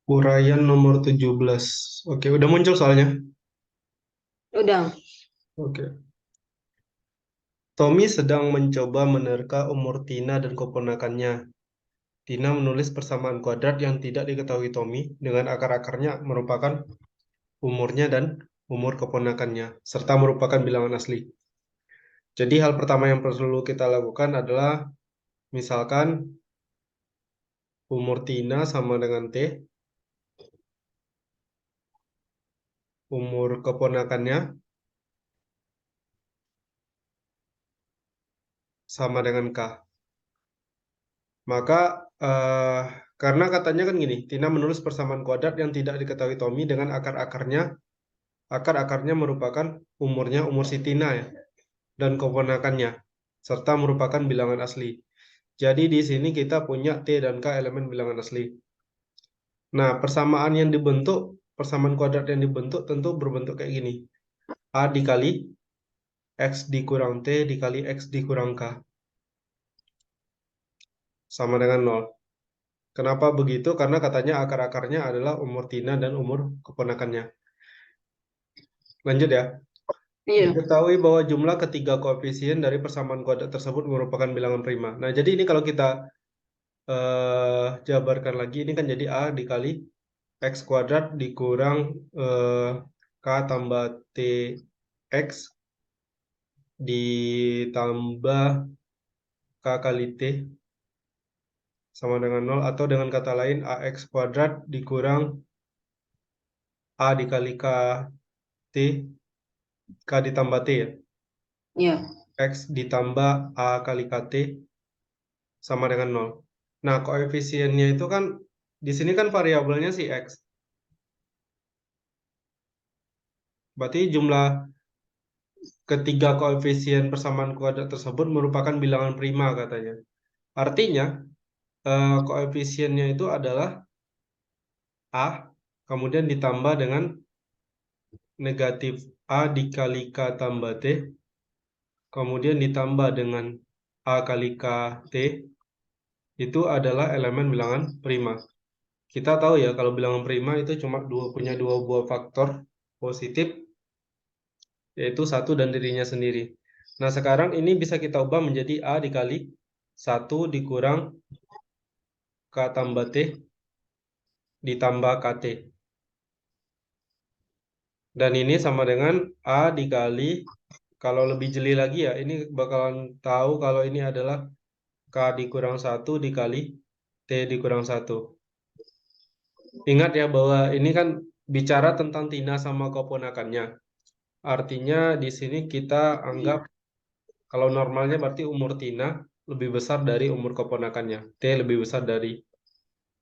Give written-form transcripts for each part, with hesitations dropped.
Uraian nomor 17. Oke, udah muncul soalnya. Udah. Oke. Tommy sedang mencoba menerka umur Tina dan keponakannya. Tina menulis persamaan kuadrat yang tidak diketahui Tommy dengan akar-akarnya merupakan umurnya dan umur keponakannya, serta merupakan bilangan asli. Jadi hal pertama yang perlu kita lakukan adalah misalkan umur Tina sama dengan T, umur keponakannya sama dengan K. Maka karena katanya kan gini, Tina menulis persamaan kuadrat yang tidak diketahui Tommy dengan akar-akarnya merupakan umur si Tina ya, dan keponakannya, serta merupakan bilangan asli. Jadi di sini kita punya T dan K elemen bilangan asli. Nah, persamaan kuadrat yang dibentuk tentu berbentuk kayak gini. A dikali X dikurang T dikali X dikurang K sama dengan 0. Kenapa begitu? Karena katanya akar-akarnya adalah umur Tina dan umur keponakannya. Lanjut ya. Iya. Diketahui bahwa jumlah ketiga koefisien dari persamaan kuadrat tersebut merupakan bilangan prima. Nah, jadi ini kalau kita jabarkan lagi, ini kan jadi A dikali X kuadrat dikurang K tambah TX ditambah K kali T sama dengan 0, atau dengan kata lain AX kuadrat dikurang A dikali K T, K ditambah T ya. Iya. X ditambah A kali KT sama dengan 0. Nah, koefisiennya itu kan, di sini kan variabelnya si X. Berarti jumlah ketiga koefisien persamaan kuadrat tersebut merupakan bilangan prima katanya. Artinya, koefisiennya itu adalah A, kemudian ditambah dengan negatif A dikali K tambah T, kemudian ditambah dengan A kali K T, itu adalah elemen bilangan prima. Kita tahu ya kalau bilangan prima itu cuma punya dua buah faktor positif, yaitu satu dan dirinya sendiri. Nah, sekarang ini bisa kita ubah menjadi A dikali 1 dikurang K tambah T ditambah KT. Dan ini sama dengan A dikali, kalau lebih jeli lagi ya, ini bakalan tahu kalau ini adalah K dikurang 1 dikali T dikurang 1. Ingat ya bahwa ini kan bicara tentang Tina sama keponakannya. Artinya di sini kita anggap kalau normalnya berarti umur Tina lebih besar dari umur keponakannya. T lebih besar dari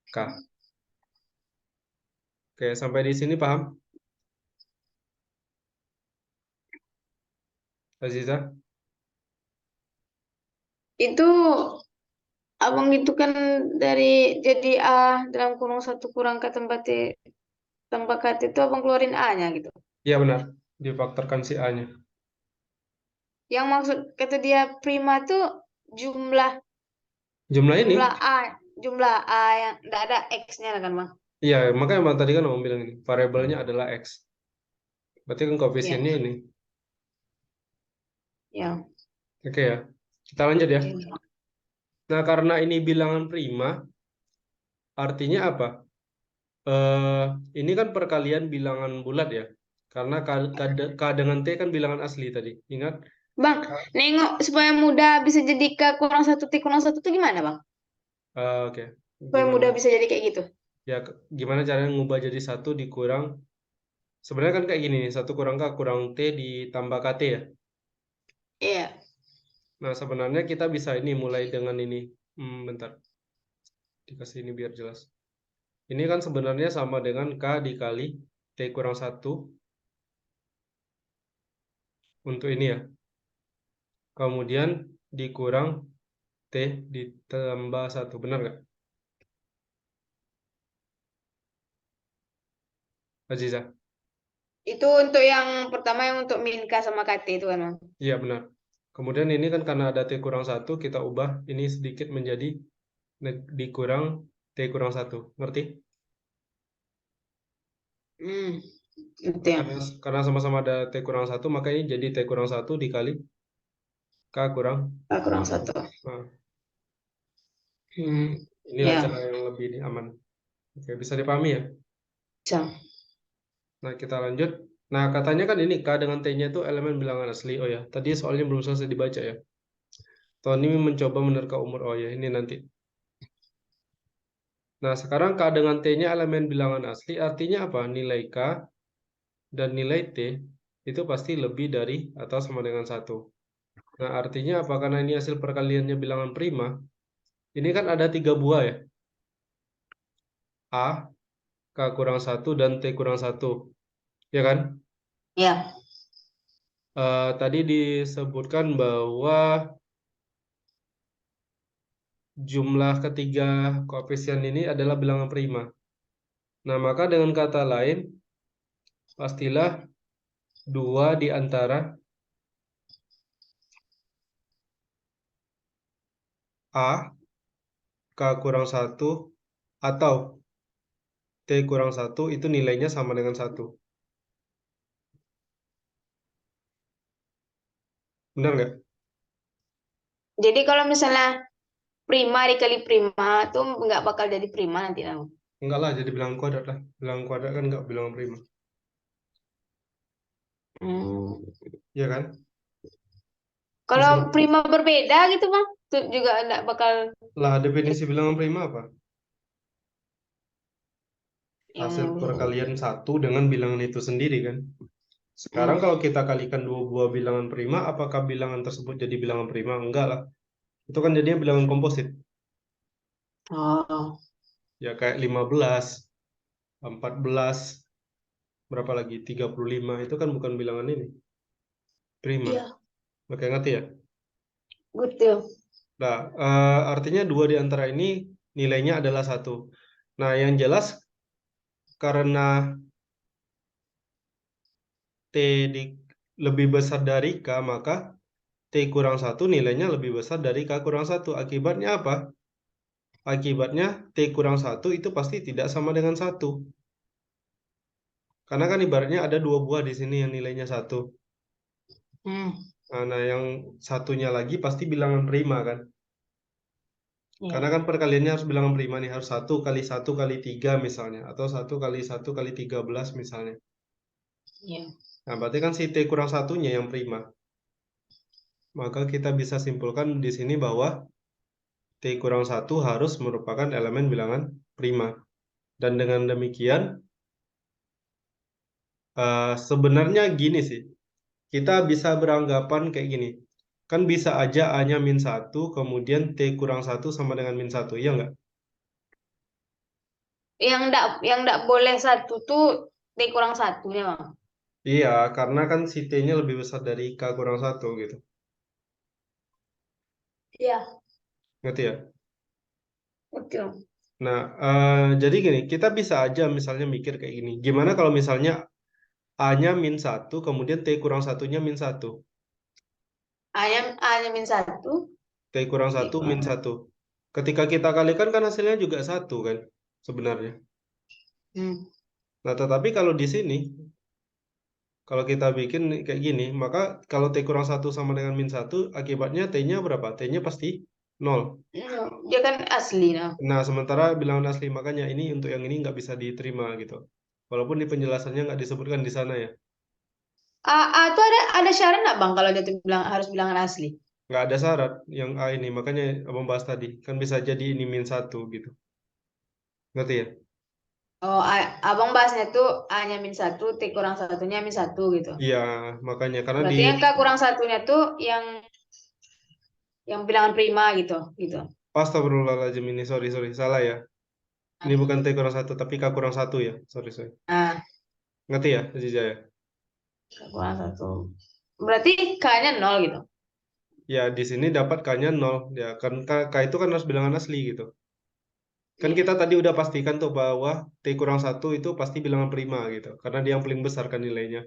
K. Oke, sampai di sini paham, Aziza? Itu abang itu kan dari jadi A dalam kurung satu kurang K tambah T tambah KT itu abang keluarin A-nya gitu. Iya benar, difaktorkan si A-nya. Yang maksud kata dia prima tuh jumlah Jumlah ini, jumlah A jumlah A yang enggak ada X-nya kan bang? iya makanya Bang tadi kan Om bilang ini, variabelnya adalah X. Berarti kan Ya, koefisiennya ini. ya. Oke ya, kita lanjut ya. Oke. Nah, karena ini bilangan prima, artinya apa? Eh, ini kan perkalian bilangan bulat ya. Karena K dengan T kan bilangan asli tadi. Ingat? Bang, nengok supaya mudah bisa jadi K kurang satu T kurang satu tuh gimana bang? Oke. Supaya Gimana? mudah bisa jadi kayak gitu. Ya, gimana caranya ngubah jadi satu dikurang. Sebenarnya kan kayak gini nih, satu kurang K kurang T ditambah KT ya. Iya. Nah, sebenarnya kita bisa ini mulai dengan ini. Bentar, dikasih ini biar jelas. Ini kan sebenarnya sama dengan K dikali T kurang satu untuk ini ya. Kemudian dikurang T ditambah satu. Benar nggak, Aziza? Itu untuk yang pertama yang untuk Minka sama KT itu kan bang? Iya, benar. Kemudian ini kan karena ada T kurang satu, kita ubah ini sedikit menjadi dikurang T kurang satu. Ngerti? Hmm, itu ya. Karena sama-sama ada T kurang satu, maka ini jadi T kurang satu dikali K kurang Ah, kurang satu. satu. Nah, Hmm, inilah ya. cara yang lebih aman. Oke, bisa dipahami ya? Bisa. Nah, kita lanjut. Nah, katanya kan ini K dengan T-nya itu elemen bilangan asli. Oh ya, tadi soalnya belum selesai dibaca ya. Tony mencoba menerka umur. Oh ya, ini nanti. Nah, sekarang K dengan T-nya elemen bilangan asli, artinya apa? Nilai K dan nilai T itu pasti lebih dari atau sama dengan satu. Nah, artinya apa? Karena ini hasil perkaliannya bilangan prima, ini kan ada tiga buah ya. A, K kurang satu, dan T kurang satu. Ya kan? Ya. Tadi disebutkan bahwa jumlah ketiga koefisien ini adalah bilangan prima. Nah, maka dengan kata lain, pastilah dua di antara A, K kurang satu, atau T kurang satu itu nilainya sama dengan satu. Benar nggak? Jadi kalau misalnya prima dikali prima tuh nggak bakal jadi prima nanti kamu. Enggak lah, jadi bilangan kuadrat lah. Bilangan kuadrat kan nggak bilangan prima. Hmm. Ya kan? Kalau Bisa prima berbeda gitu bang, tuh juga nggak bakal lah, definisi bilangan prima apa? Hasil yang. perkalian satu dengan bilangan itu sendiri kan? Hmm. Sekarang kalau kita kalikan dua buah bilangan prima, apakah bilangan tersebut jadi bilangan prima? Enggak lah. Itu kan jadinya bilangan komposit. Oh, Ya kayak 15, 14, berapa lagi? 35 itu kan bukan bilangan ini, prima. iya, Oke, ngerti ya? betul. Nah, artinya dua di antara ini nilainya adalah satu. Nah, yang jelas karena T di- lebih besar dari K, maka T kurang satu nilainya lebih besar dari K kurang satu. Akibatnya apa? Akibatnya T kurang satu itu pasti tidak sama dengan satu. Karena kan ibaratnya ada dua buah di sini yang nilainya satu. Hmm, Nah, yang satunya lagi pasti bilangan prima kan. Karena iya, kan perkaliannya harus bilangan prima nih. Harus satu kali tiga misalnya. Atau satu kali 13 misalnya. iya, Nah, berarti kan si T kurang satunya yang prima. Maka kita bisa simpulkan di sini bahwa T kurang satu harus merupakan elemen bilangan prima. Dan dengan demikian, sebenarnya gini sih. Kita bisa beranggapan kayak gini. Kan bisa aja A-nya min satu, kemudian T kurang satu sama dengan min satu, iya nggak? yang ndak boleh satu tuh T kurang satunya bang. Iya, karena kan si T-nya lebih besar dari K kurang satu gitu. Iya, Ngerti ya? betul. Nah, jadi gini, kita bisa aja misalnya mikir kayak gini. Gimana kalau misalnya A-nya min satu, kemudian T kurang satunya min satu. A nya min satu, T kurang T satu min kurang satu. satu. Ketika kita kalikan kan hasilnya juga satu kan sebenarnya. Hmm. Nah, tetapi kalau di sini, kalau kita bikin kayak gini, maka kalau T kurang satu sama dengan min satu, akibatnya T-nya berapa? T-nya pasti nol. Dia kan asli nah. Nah, sementara bilangan asli, makanya ini untuk yang ini nggak bisa diterima gitu. Walaupun di penjelasannya nggak disebutkan di sana ya. A tuh ada syarat nggak bang kalau dia tuh bilang harus bilangan asli? Nggak ada syarat yang A ini, makanya abang bahas tadi. Kan bisa jadi ini min satu gitu. Ngerti ya? Oh, abang bahasnya tuh A nya min satu, T kurang satunya min satu gitu. Iya, makanya. Karena di Berarti yang K kurang satunya tuh yang bilangan prima gitu, gitu. Astagfirullahaladzim ini, sorry, sorry. Salah ya. Ini bukan T kurang satu, tapi K kurang satu ya. Sorry, sorry. Nah, Ngerti ya, Aziza ya? K kurang satu. Berarti K-nya nol gitu. Ya, di sini dapat K-nya 0. Ya, kan K itu kan harus bilangan asli gitu. Kan Iya. kita tadi udah pastikan tuh bahwa T kurang satu itu pasti bilangan prima gitu. Karena dia yang paling besar kan nilainya.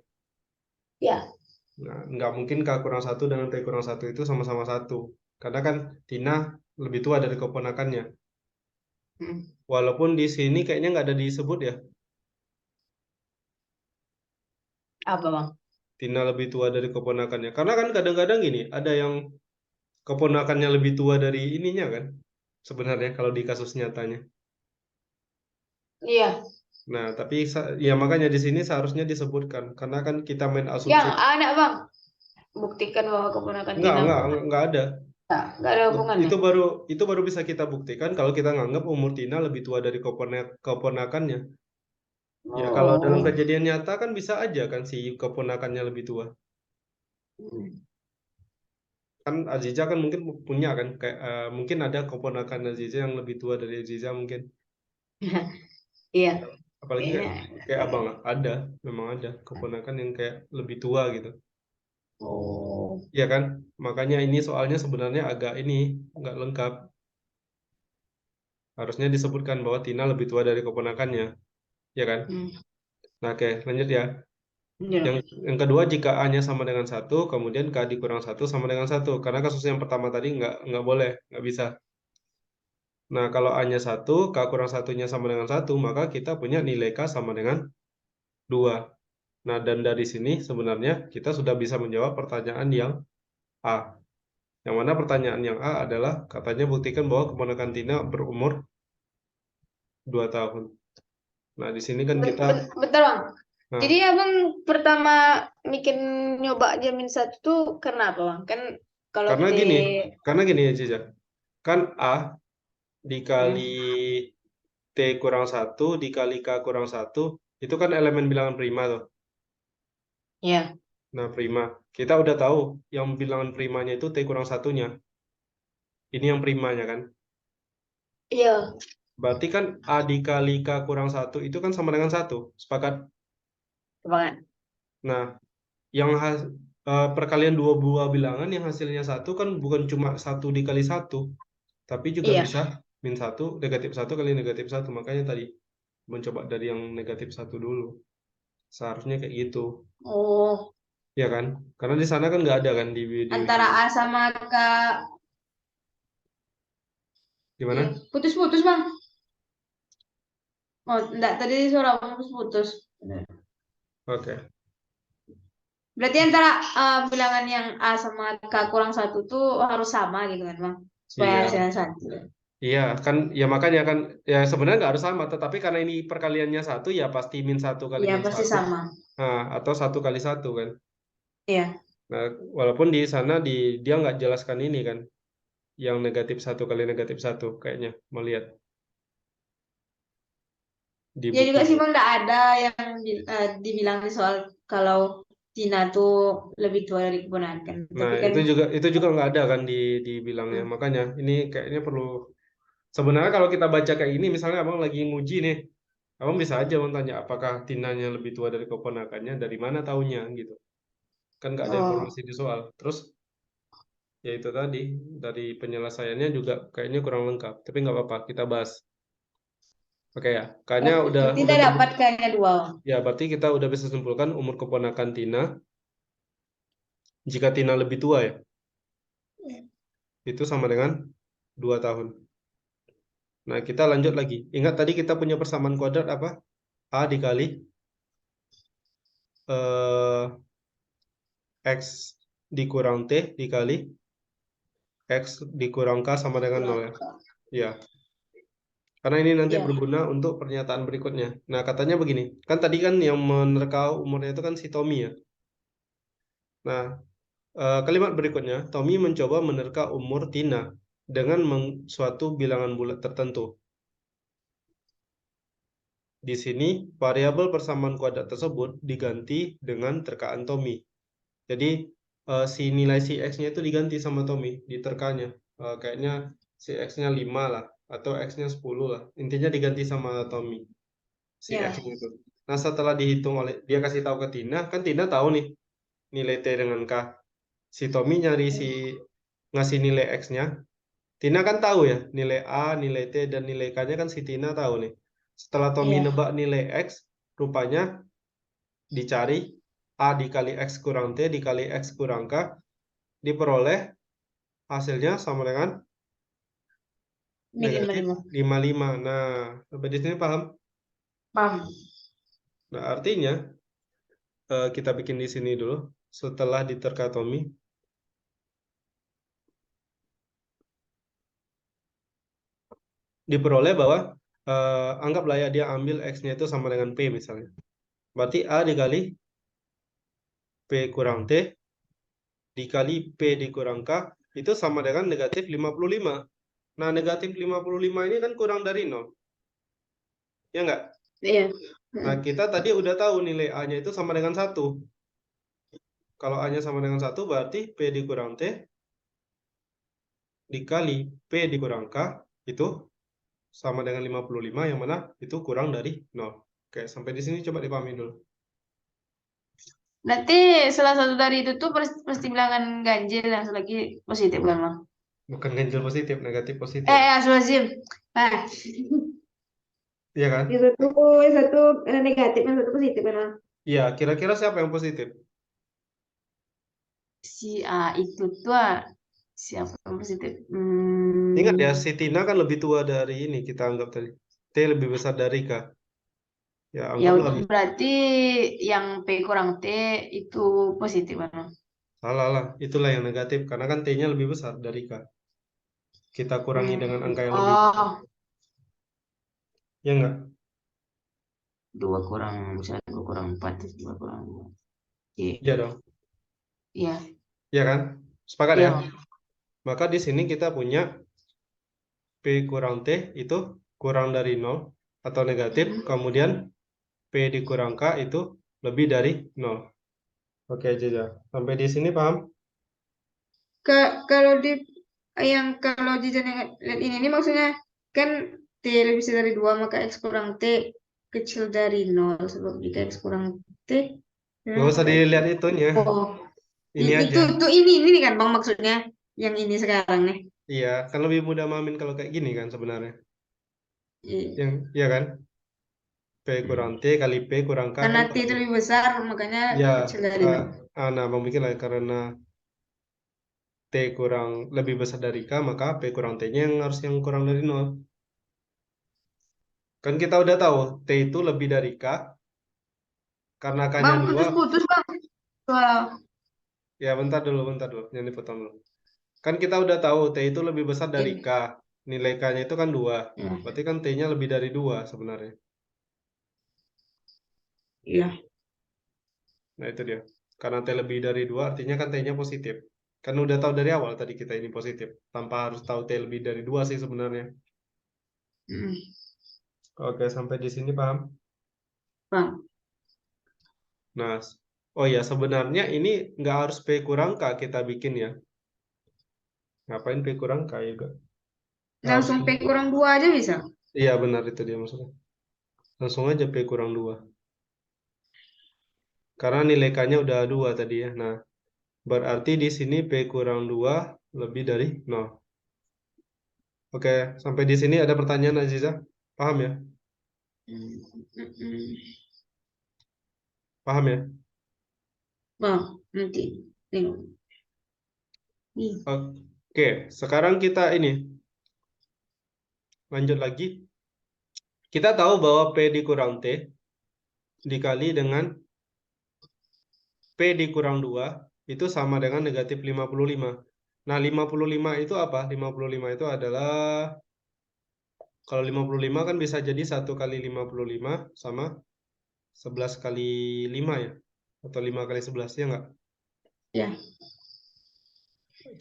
Ya. Nah, nggak mungkin K kurang satu dengan T kurang satu itu sama-sama satu. Karena kan Tina lebih tua dari keponakannya. Hmm. Walaupun di sini kayaknya nggak ada disebut ya. Apa bang? Tina lebih tua dari keponakannya. Karena kan kadang-kadang gini, ada yang keponakannya lebih tua dari ininya kan. Sebenarnya kalau di kasus nyatanya. Iya. Nah, tapi ya makanya di sini seharusnya disebutkan karena kan kita main asumsi. Yang anak bang, buktikan bahwa keponakan Enggak, Tina. enggak, enggak ada. Nggak ada hubungannya. Itu baru bisa kita buktikan kalau kita nganggap umur Tina lebih tua dari keponakannya. Ya kalau dalam Oh. kejadian nyata kan bisa aja kan si keponakannya lebih tua. Hmm. Kan Aziza kan mungkin punya kan kayak mungkin ada keponakan Aziza yang lebih tua dari Aziza mungkin. Iya. Apalagi Kayaknya. kayak abang ada, memang ada keponakan yang kayak lebih tua gitu. Oh. Iya kan? Makanya ini soalnya sebenarnya agak ini nggak lengkap. Harusnya disebutkan bahwa Tina lebih tua dari keponakannya, ya kan? Hmm. Nah, oke, lanjut ya. Iya. Yang kedua, jika A-nya sama dengan satu, kemudian K dikurang satu sama dengan satu. Karena kasus yang pertama tadi nggak boleh, nggak bisa. Nah, kalau A-nya satu, K kurang satunya sama dengan satu, maka kita punya nilai K sama dengan 2. Nah, dan dari sini sebenarnya kita sudah bisa menjawab pertanyaan yang A. Yang mana pertanyaan yang A adalah katanya buktikan bahwa keponakan Tina berumur 2 tahun. Nah, di sini kan kita, Bentar bang. Jadi nah, abang pertama bikin nyoba jamin satu tuh karena apa bang? Kan kalau karena kita. gini, karena gini ya Cica, kan A dikali Hmm. T kurang satu dikali K kurang satu itu kan elemen bilangan prima tuh. Ya. Nah, prima. Kita udah tahu yang bilangan primanya itu T kurang satunya. Ini yang primanya kan. Iya. Berarti kan A dikali K kurang satu itu kan sama dengan satu. Sepakat? Bang. Nah, yang perkalian dua buah bilangan yang hasilnya satu kan bukan cuma satu dikali satu, tapi juga Iya. bisa min satu negatif satu kali negatif satu. Makanya tadi mencoba dari yang negatif satu dulu. Seharusnya kayak gitu. Oh, Ya kan? Karena di sana kan nggak ada kan di antara A sama K. Iya. gimana? Putus-putus bang. Oh, enggak, tadi suara abang putus-putus. Oke. Berarti antara bilangan yang A sama K kurang satu tuh harus sama gitu kan bang? Supaya Iya, hasilnya satu. iya kan, ya makanya kan, ya sebenarnya nggak harus sama, tetapi karena ini perkaliannya satu, ya pasti min satu kali Iya min pasti satu, sama. nah, atau satu kali satu kan. Iya. Nah, walaupun di sana dia nggak jelaskan ini kan, yang negatif satu kali negatif satu, kayaknya melihat di Ya juga sih buku. bang, enggak ada yang dibilang di soal kalau Tina tuh lebih tua dari keponakan. Nah, Tapi kan itu juga nggak ada kan di bilangnya. hmm, Makanya ini kayaknya perlu. Sebenarnya kalau kita baca kayak ini, misalnya abang lagi nguji nih, abang bisa aja abang tanya apakah Tinanya lebih tua dari keponakannya, dari mana taunya gitu. Kan nggak ada oh, informasi di soal. Terus ya itu tadi dari penyelesaiannya juga kayaknya kurang lengkap. Tapi nggak apa-apa, kita bahas. Oke ya, kayaknya udah berarti udah tidak dapat terbukti. kayaknya dua bang. Ya, berarti kita udah bisa simpulkan umur keponakan Tina jika Tina lebih tua ya, itu sama dengan 2 tahun. Nah, kita lanjut lagi. Ingat tadi kita punya persamaan kuadrat apa? A dikali eh, X dikurang T dikali X dikurang K sama dengan 0 Kurang. ya. Ya, karena ini nanti Iya. berguna untuk pernyataan berikutnya. Nah, katanya begini. Kan tadi kan yang menerka umurnya itu kan si Tommy ya. Nah, kalimat berikutnya, Tommy mencoba menerka umur Tina dengan suatu bilangan bulat tertentu. Di sini, variabel persamaan kuadrat tersebut diganti dengan terkaan Tommy. Jadi, si nilai si X-nya itu diganti sama Tommy, diterkanya. Kayaknya si X-nya 5 lah, atau X-nya 10 lah. Intinya diganti sama Tommy, si Ya. X-nya itu. Nah, setelah dihitung oleh, dia kasih tahu ke Tina, kan Tina tahu nih, nilai T dengan K. Si Tommy ngasih nilai X-nya. Tina kan tahu ya, nilai A, nilai T, dan nilai K-nya kan si Tina tahu nih. Setelah Tommy Iya. nebak nilai X, rupanya dicari A dikali X kurang T dikali X kurang K, diperoleh hasilnya sama dengan Min lima negatif lima. 55. Nah, sampai di sini paham? Paham. Nah, artinya kita bikin di sini dulu. Setelah diterkatomi, diperoleh bahwa anggaplah ya dia ambil X-nya itu sama dengan P misalnya. Berarti A dikali P kurang T dikali P dikurang K itu sama dengan negatif 55. Nah, negatif 55 ini kan kurang dari 0. Ya enggak? Iya. Nah, kita tadi udah tahu nilai A-nya itu sama dengan 1. Kalau A-nya sama dengan 1 berarti P dikurang T dikali P dikurang K itu sama dengan 55 yang mana itu kurang dari 0. Oke, sampai di sini coba dipahami dulu. Berarti salah satu dari itu tuh pasti bilangan ganjil, yang satu lagi positif kan, Bang? Bukan ganjil positif, negatif positif. Asumsi. Nah, Iya kan? yang satu negatif, yang satu positif kan, Bang? Iya, kira-kira siapa yang positif? Si A itu tuh siapa yang positif? Ingat ya, si Tina kan lebih tua dari ini, kita anggap tadi. T lebih besar dari K. Ya, Ya anggaplah berarti yang P kurang T itu positif kan, Bang? salah lah. Itulah yang negatif, karena kan T-nya lebih besar dari K. Kita kurangi dengan angka yang lebih besar. Oh, Ya enggak? 2 kurang 1, 2 kurang 4, 2 kurang 2. Iya, Iya dong. iya, Iya kan? Sepakat iya, ya? Bang. Maka di sini kita punya P kurang T itu kurang dari 0 atau negatif. Kemudian P dikurang K itu lebih dari 0. Oke, Jaja. Sampai di sini paham? Kalau kalau di lihat ini maksudnya kan T lebih besar dari 2, maka X kurang T kecil dari 0. Sebab jika X kurang T, Nggak usah maka X. dilihat itunya. Oh, Ini itu aja. ini kan, Bang, maksudnya yang ini sekarang nih. Iya, kan lebih mudah mamin kalau kayak gini kan sebenarnya. Iya. Yang, iya kan? P kurang T kali P kurang K Karena kan T pasti. itu lebih besar, makanya Ya, kecil dari 0. nah mungkin lah karena T kurang lebih besar dari K, maka P kurang T-nya yang harus yang kurang dari 0. Kan kita udah tahu T itu lebih dari K, karena K-nya Bang, 2. putus-putus, Bang. Suara. Ya, bentar dulu, jangan dipotong dulu. Kan kita udah tahu T itu lebih besar dari K. Iya. Nilai K-nya itu kan 2. Iya. Berarti kan T-nya lebih dari 2 sebenarnya. Iya. Nah, itu dia. Karena T lebih dari 2, artinya kan T-nya positif. Kan udah tahu dari awal tadi kita ini positif. Tanpa harus tahu T lebih dari 2 sih sebenarnya. Mm. Oke, sampai di sini paham? Bang. Nah, oh ya, sebenarnya ini nggak harus P kurang K kita bikin ya. Ngapain P kurang K juga? Harus, Langsung P kurang 2 aja bisa. iya benar itu dia maksudnya. Langsung aja P kurang 2. Karena nilai K-nya udah 2 tadi ya. Nah, berarti di sini P kurang 2 lebih dari 0. Oke, sampai di sini ada pertanyaan Aziza? Paham ya? Mm, mm, mm. Paham ya? Bang, nanti tengok. Ih, Oke, sekarang kita ini lanjut lagi. Kita tahu bahwa P dikurang T dikali dengan P dikurang 2 itu sama dengan negatif 55. Nah, 55 itu apa? 55 itu adalah, kalau 55 kan bisa jadi 1 kali 55 sama 11 kali 5 ya? Atau 5 kali 11 ya nggak? ya.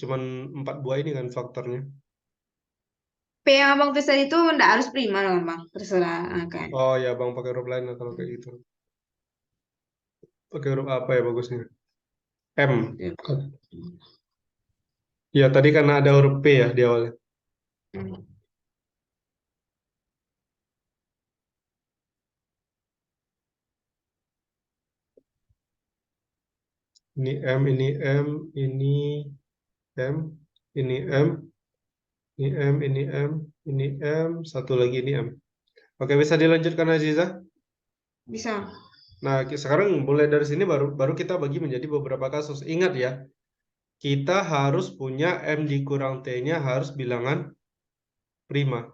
Cuman 4 buah ini kan faktornya. P yang abang tulis tadi itu nggak harus prima loh, Bang. Terserah kan. Oh ya, Bang pakai huruf lain lah kalau kayak gitu. Pakai huruf apa ya bagusnya? M. Ya. Ya, tadi karena ada huruf P ya di awalnya. Hmm. Ini M, ini M, ini M, ini M, ini M, ini M, ini M, satu lagi ini M. Oke, bisa dilanjutkan Aziza? Bisa. Nah, sekarang mulai dari sini baru baru kita bagi menjadi beberapa kasus. Ingat ya, kita harus punya M dikurang T-nya harus bilangan prima.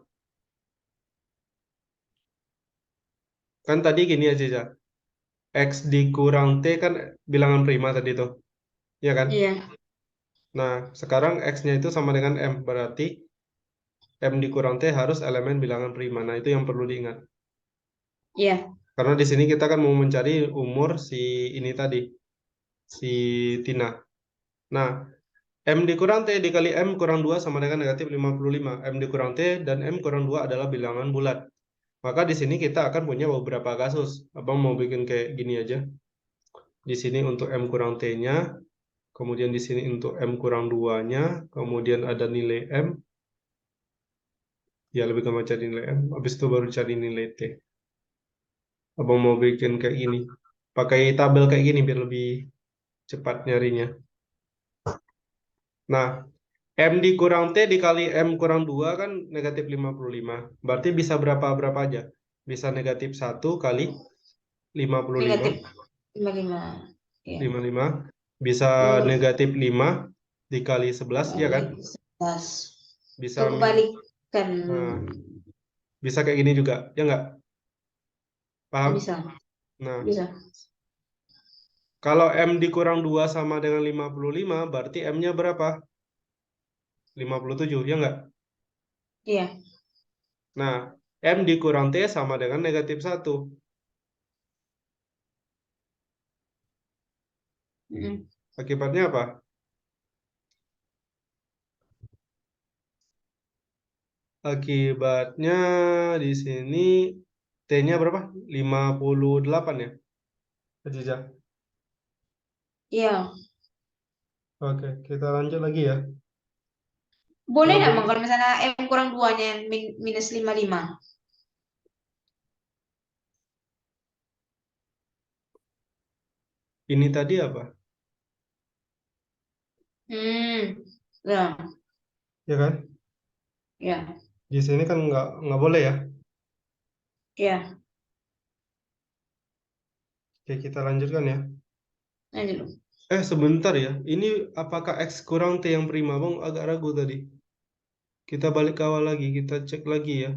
Kan tadi gini Aziza, X dikurang T kan bilangan prima tadi tuh. Ya kan? Iya. Nah, sekarang X-nya itu sama dengan M. Berarti M dikurang T harus elemen bilangan prima. Nah, itu yang perlu diingat. Iya. Karena di sini kita kan mau mencari umur si ini tadi, si Tina. Nah, M dikurang T dikali M kurang 2 sama dengan negatif 55. M dikurang T dan M kurang 2 adalah bilangan bulat. Maka di sini kita akan punya beberapa kasus. Abang mau bikin kayak gini aja. Di sini untuk M kurang T-nya, kemudian di sini untuk M kurang 2-nya, kemudian ada nilai M. Ya, lebih gampang cari nilai M. Habis itu baru cari nilai T. Abang mau bikin kayak gini. Pakai tabel kayak gini biar lebih cepat nyarinya. Nah, M dikurang T dikali M kurang 2 kan negatif 55. Berarti bisa berapa aja? Bisa negatif 1 kali 55, Negatif 55. Iya. 55. Bisa Terus negatif 5 dikali 11, ya kan? 11. Bisa, Itu kebalikan. nah, bisa kayak gini juga, ya nggak? Oh, Paham? bisa. Nah, Bisa. kalau M dikurang 2 sama dengan 55, berarti M-nya berapa? 57, ya nggak? Iya. Nah, M dikurang T sama dengan negatif 1. Mm. Akibatnya apa? Akibatnya di sini T-nya berapa? 58 ya, Aziza? Iya. Oke, kita lanjut lagi ya. Boleh Nggak nggak, boleh. Bang, kalau misalnya M kurang 2-nya minus 55? Ini tadi apa? Ya. Ya kan? Ya. Di sini kan nggak boleh ya. Ya. Oke, kita lanjutkan ya. Lanjut dulu. Sebentar ya. Ini apakah X kurang T yang prima? Bang, agak ragu tadi. Kita balik ke awal lagi. Kita cek lagi ya.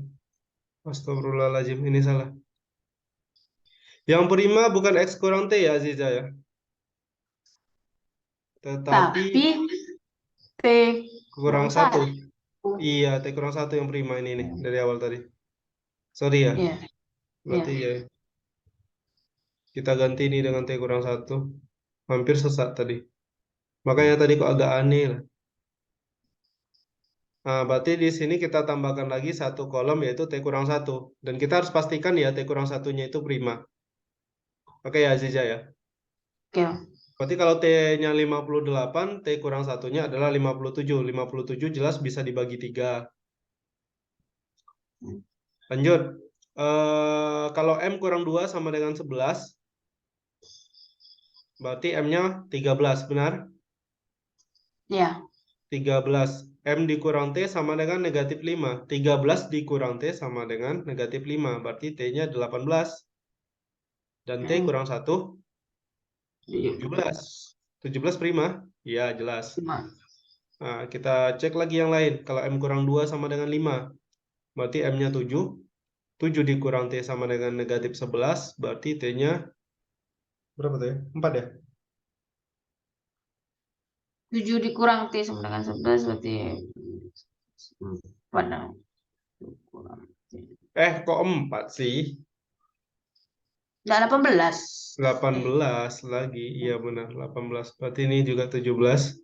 Astagfirullahaladzim, ini salah. Yang prima bukan X kurang T ya, Aziza ya. Tetapi Tapi P kurang kurang satu. 1. Iya, T kurang satu yang prima ini nih dari awal tadi. Sorry ya. Iya. Berarti Iya. ya kita ganti ini dengan T kurang satu. Hampir sesat tadi. Makanya tadi kok agak aneh lah. Nah, berarti di sini kita tambahkan lagi satu kolom yaitu T kurang satu. Dan kita harus pastikan ya T kurang satunya itu prima. Oke ya Aziza ya. Oke. Berarti kalau T-nya 58, T kurang satunya adalah 57. 57 jelas bisa dibagi 3. Lanjut. Kalau M kurang 2 sama dengan 11, berarti M-nya 13, benar? Ya. 13. M dikurang T sama dengan negatif 5. 13 dikurang T sama dengan negatif 5. Berarti T-nya 18. Dan T kurang 1, 17. 17 prima? Ya, jelas. Nah, kita cek lagi yang lain. Kalau M kurang 2 sama dengan 5, berarti M-nya 7. 7 dikurang T sama dengan negatif 11, berarti T-nya berapa tuh ya? 4 ya? 7 dikurang T sama dengan 11 berarti 4 dong. Kurang T. Kok 4 sih? Nggak, 18. 18 lagi. Iya benar, 18. Berarti ini juga 17.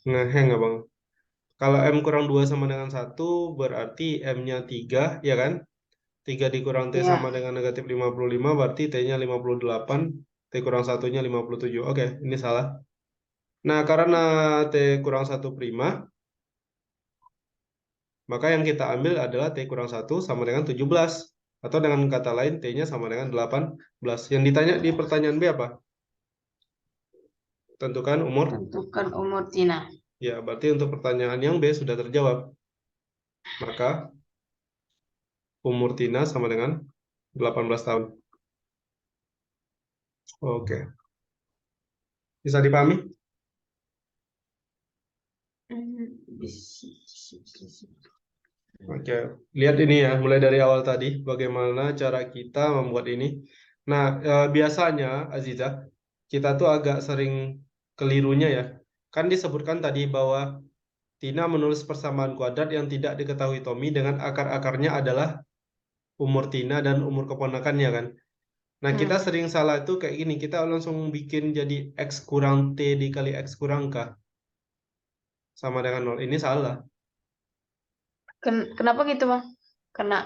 Ngeheng abang. Kalau M kurang 2 sama dengan 1, berarti M-nya 3, ya kan? 3 dikurang T sama Ya. dengan negatif 55, berarti T-nya 58. T kurang satunya 57. Oke, ini salah. Nah, karena T kurang 1 prima, maka yang kita ambil adalah T kurang 1 sama dengan 17. Atau dengan kata lain, T-nya sama dengan 18. Yang ditanya di pertanyaan B apa? Tentukan umur. Tentukan umur Tina. Ya, berarti untuk pertanyaan yang B sudah terjawab. Maka umur Tina sama dengan 18 tahun. Oke. Bisa dipahami? Oke. Lihat ini ya, mulai dari awal tadi, bagaimana cara kita membuat ini. Nah, biasanya Aziza, kita tuh agak sering kelirunya ya. Kan disebutkan tadi bahwa Tina menulis persamaan kuadrat yang tidak diketahui Tommy dengan akar-akarnya adalah umur Tina dan umur keponakannya kan. Nah, kita Hmm. sering salah itu kayak gini, kita langsung bikin jadi X kurang T dikali X kurang K sama dengan nol. Ini salah. Kenapa gitu bang? Karena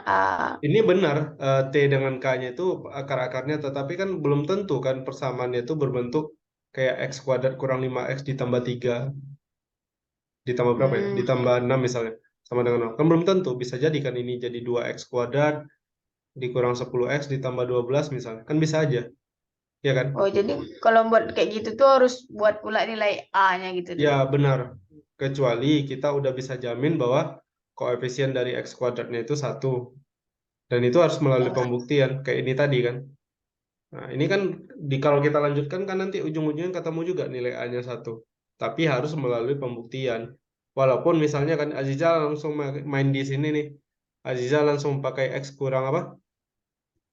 Ini benar, T dengan K-nya itu akar-akarnya, tetapi kan belum tentu kan persamaannya itu berbentuk kayak X kuadrat kurang 5X ditambah 3 ditambah berapa ya? hmm, Ditambah 6 misalnya, sama dengan nol. Kan belum tentu, bisa jadi kan ini jadi 2X kuadrat dikurang 10X ditambah 12 misalnya. Kan bisa aja, ya kan? oh jadi kalau buat kayak gitu tuh harus buat pula nilai A-nya gitu Ya, dulu. benar. Kecuali kita udah bisa jamin bahwa koefisien dari X kuadratnya itu satu. Dan itu harus melalui Oh, pembuktian, kayak ini tadi kan. Nah, ini kan kalau kita lanjutkan kan nanti ujung-ujungnya ketemu juga nilai A-nya satu. Tapi harus melalui pembuktian. Walaupun misalnya kan Aziza langsung main di sini nih. Aziza langsung pakai X kurang apa?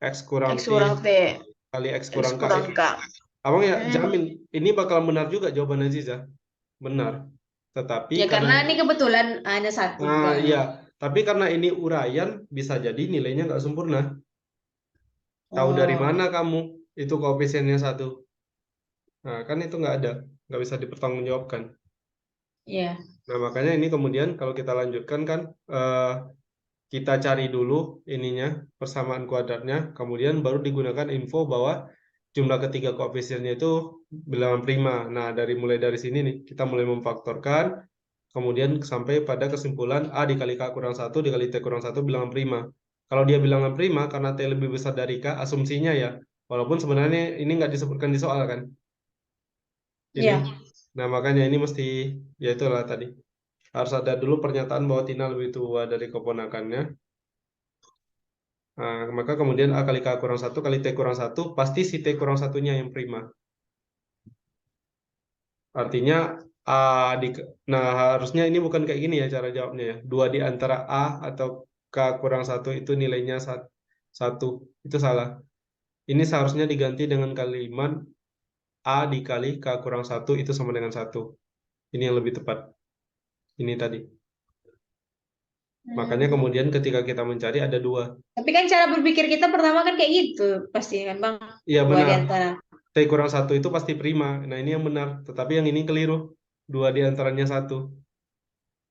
X kurang X T kurang T, kali X X kurang K kurang itu. K. Abang ya Hmm. jamin ini bakal benar juga jawaban Aziza. Benar. Tetapi Ya karena karena ini kebetulan A-nya satu nah bang. iya, tapi karena ini uraian bisa jadi nilainya nggak sempurna. Tahu dari Oh, mana kamu itu koefisiennya satu? Nah, kan itu nggak bisa dipertanggungjawabkan. iya. Nah, makanya ini kemudian kalau kita lanjutkan kan kita cari dulu ininya persamaan kuadratnya, kemudian baru digunakan info bahwa jumlah ketiga koefisiennya itu bilangan prima. Nah, mulai dari sini nih kita mulai memfaktorkan, kemudian sampai pada kesimpulan A dikali K kurang satu dikali T kurang satu bilangan prima. Kalau dia bilangan prima karena T lebih besar dari K, asumsinya ya, walaupun sebenarnya ini nggak disebutkan di soal kan, ini. Iya. Nah, makanya ini mesti, ya itulah tadi. Harus ada dulu pernyataan bahwa Tina lebih tua dari keponakannya. Nah, maka kemudian A kali K kurang satu kali T kurang satu pasti si T kurang satunya yang prima. Artinya A di, nah harusnya ini bukan kayak gini ya cara jawabnya ya. Dua di antara A atau K kurang satu itu nilainya satu. Itu salah. Ini seharusnya diganti dengan kalimat A dikali K kurang satu itu sama dengan satu. Ini yang lebih tepat. Ini tadi. Makanya Hmm. kemudian ketika kita mencari ada dua. Tapi kan cara berpikir kita pertama kan kayak gitu pasti kan bang. Iya Dua di benar. antara. T kurang satu itu pasti prima. Nah ini yang benar. Tetapi yang ini keliru. Dua di antaranya satu.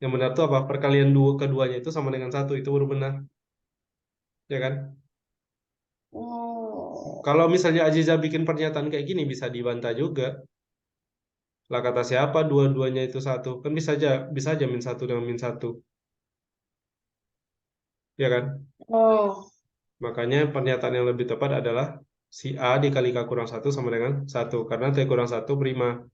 Yang benar itu apa? Perkalian dua keduanya itu sama dengan satu. Itu baru benar. Ya kan? Oh. Kalau misalnya Aziza bikin pernyataan kayak gini bisa dibantah juga. Lah kata siapa dua-duanya itu satu? Kan bisa aja min satu dengan min satu. Ya kan? Oh. Makanya pernyataan yang lebih tepat adalah si A dikali K kurang satu sama dengan satu. Karena T kurang satu prima.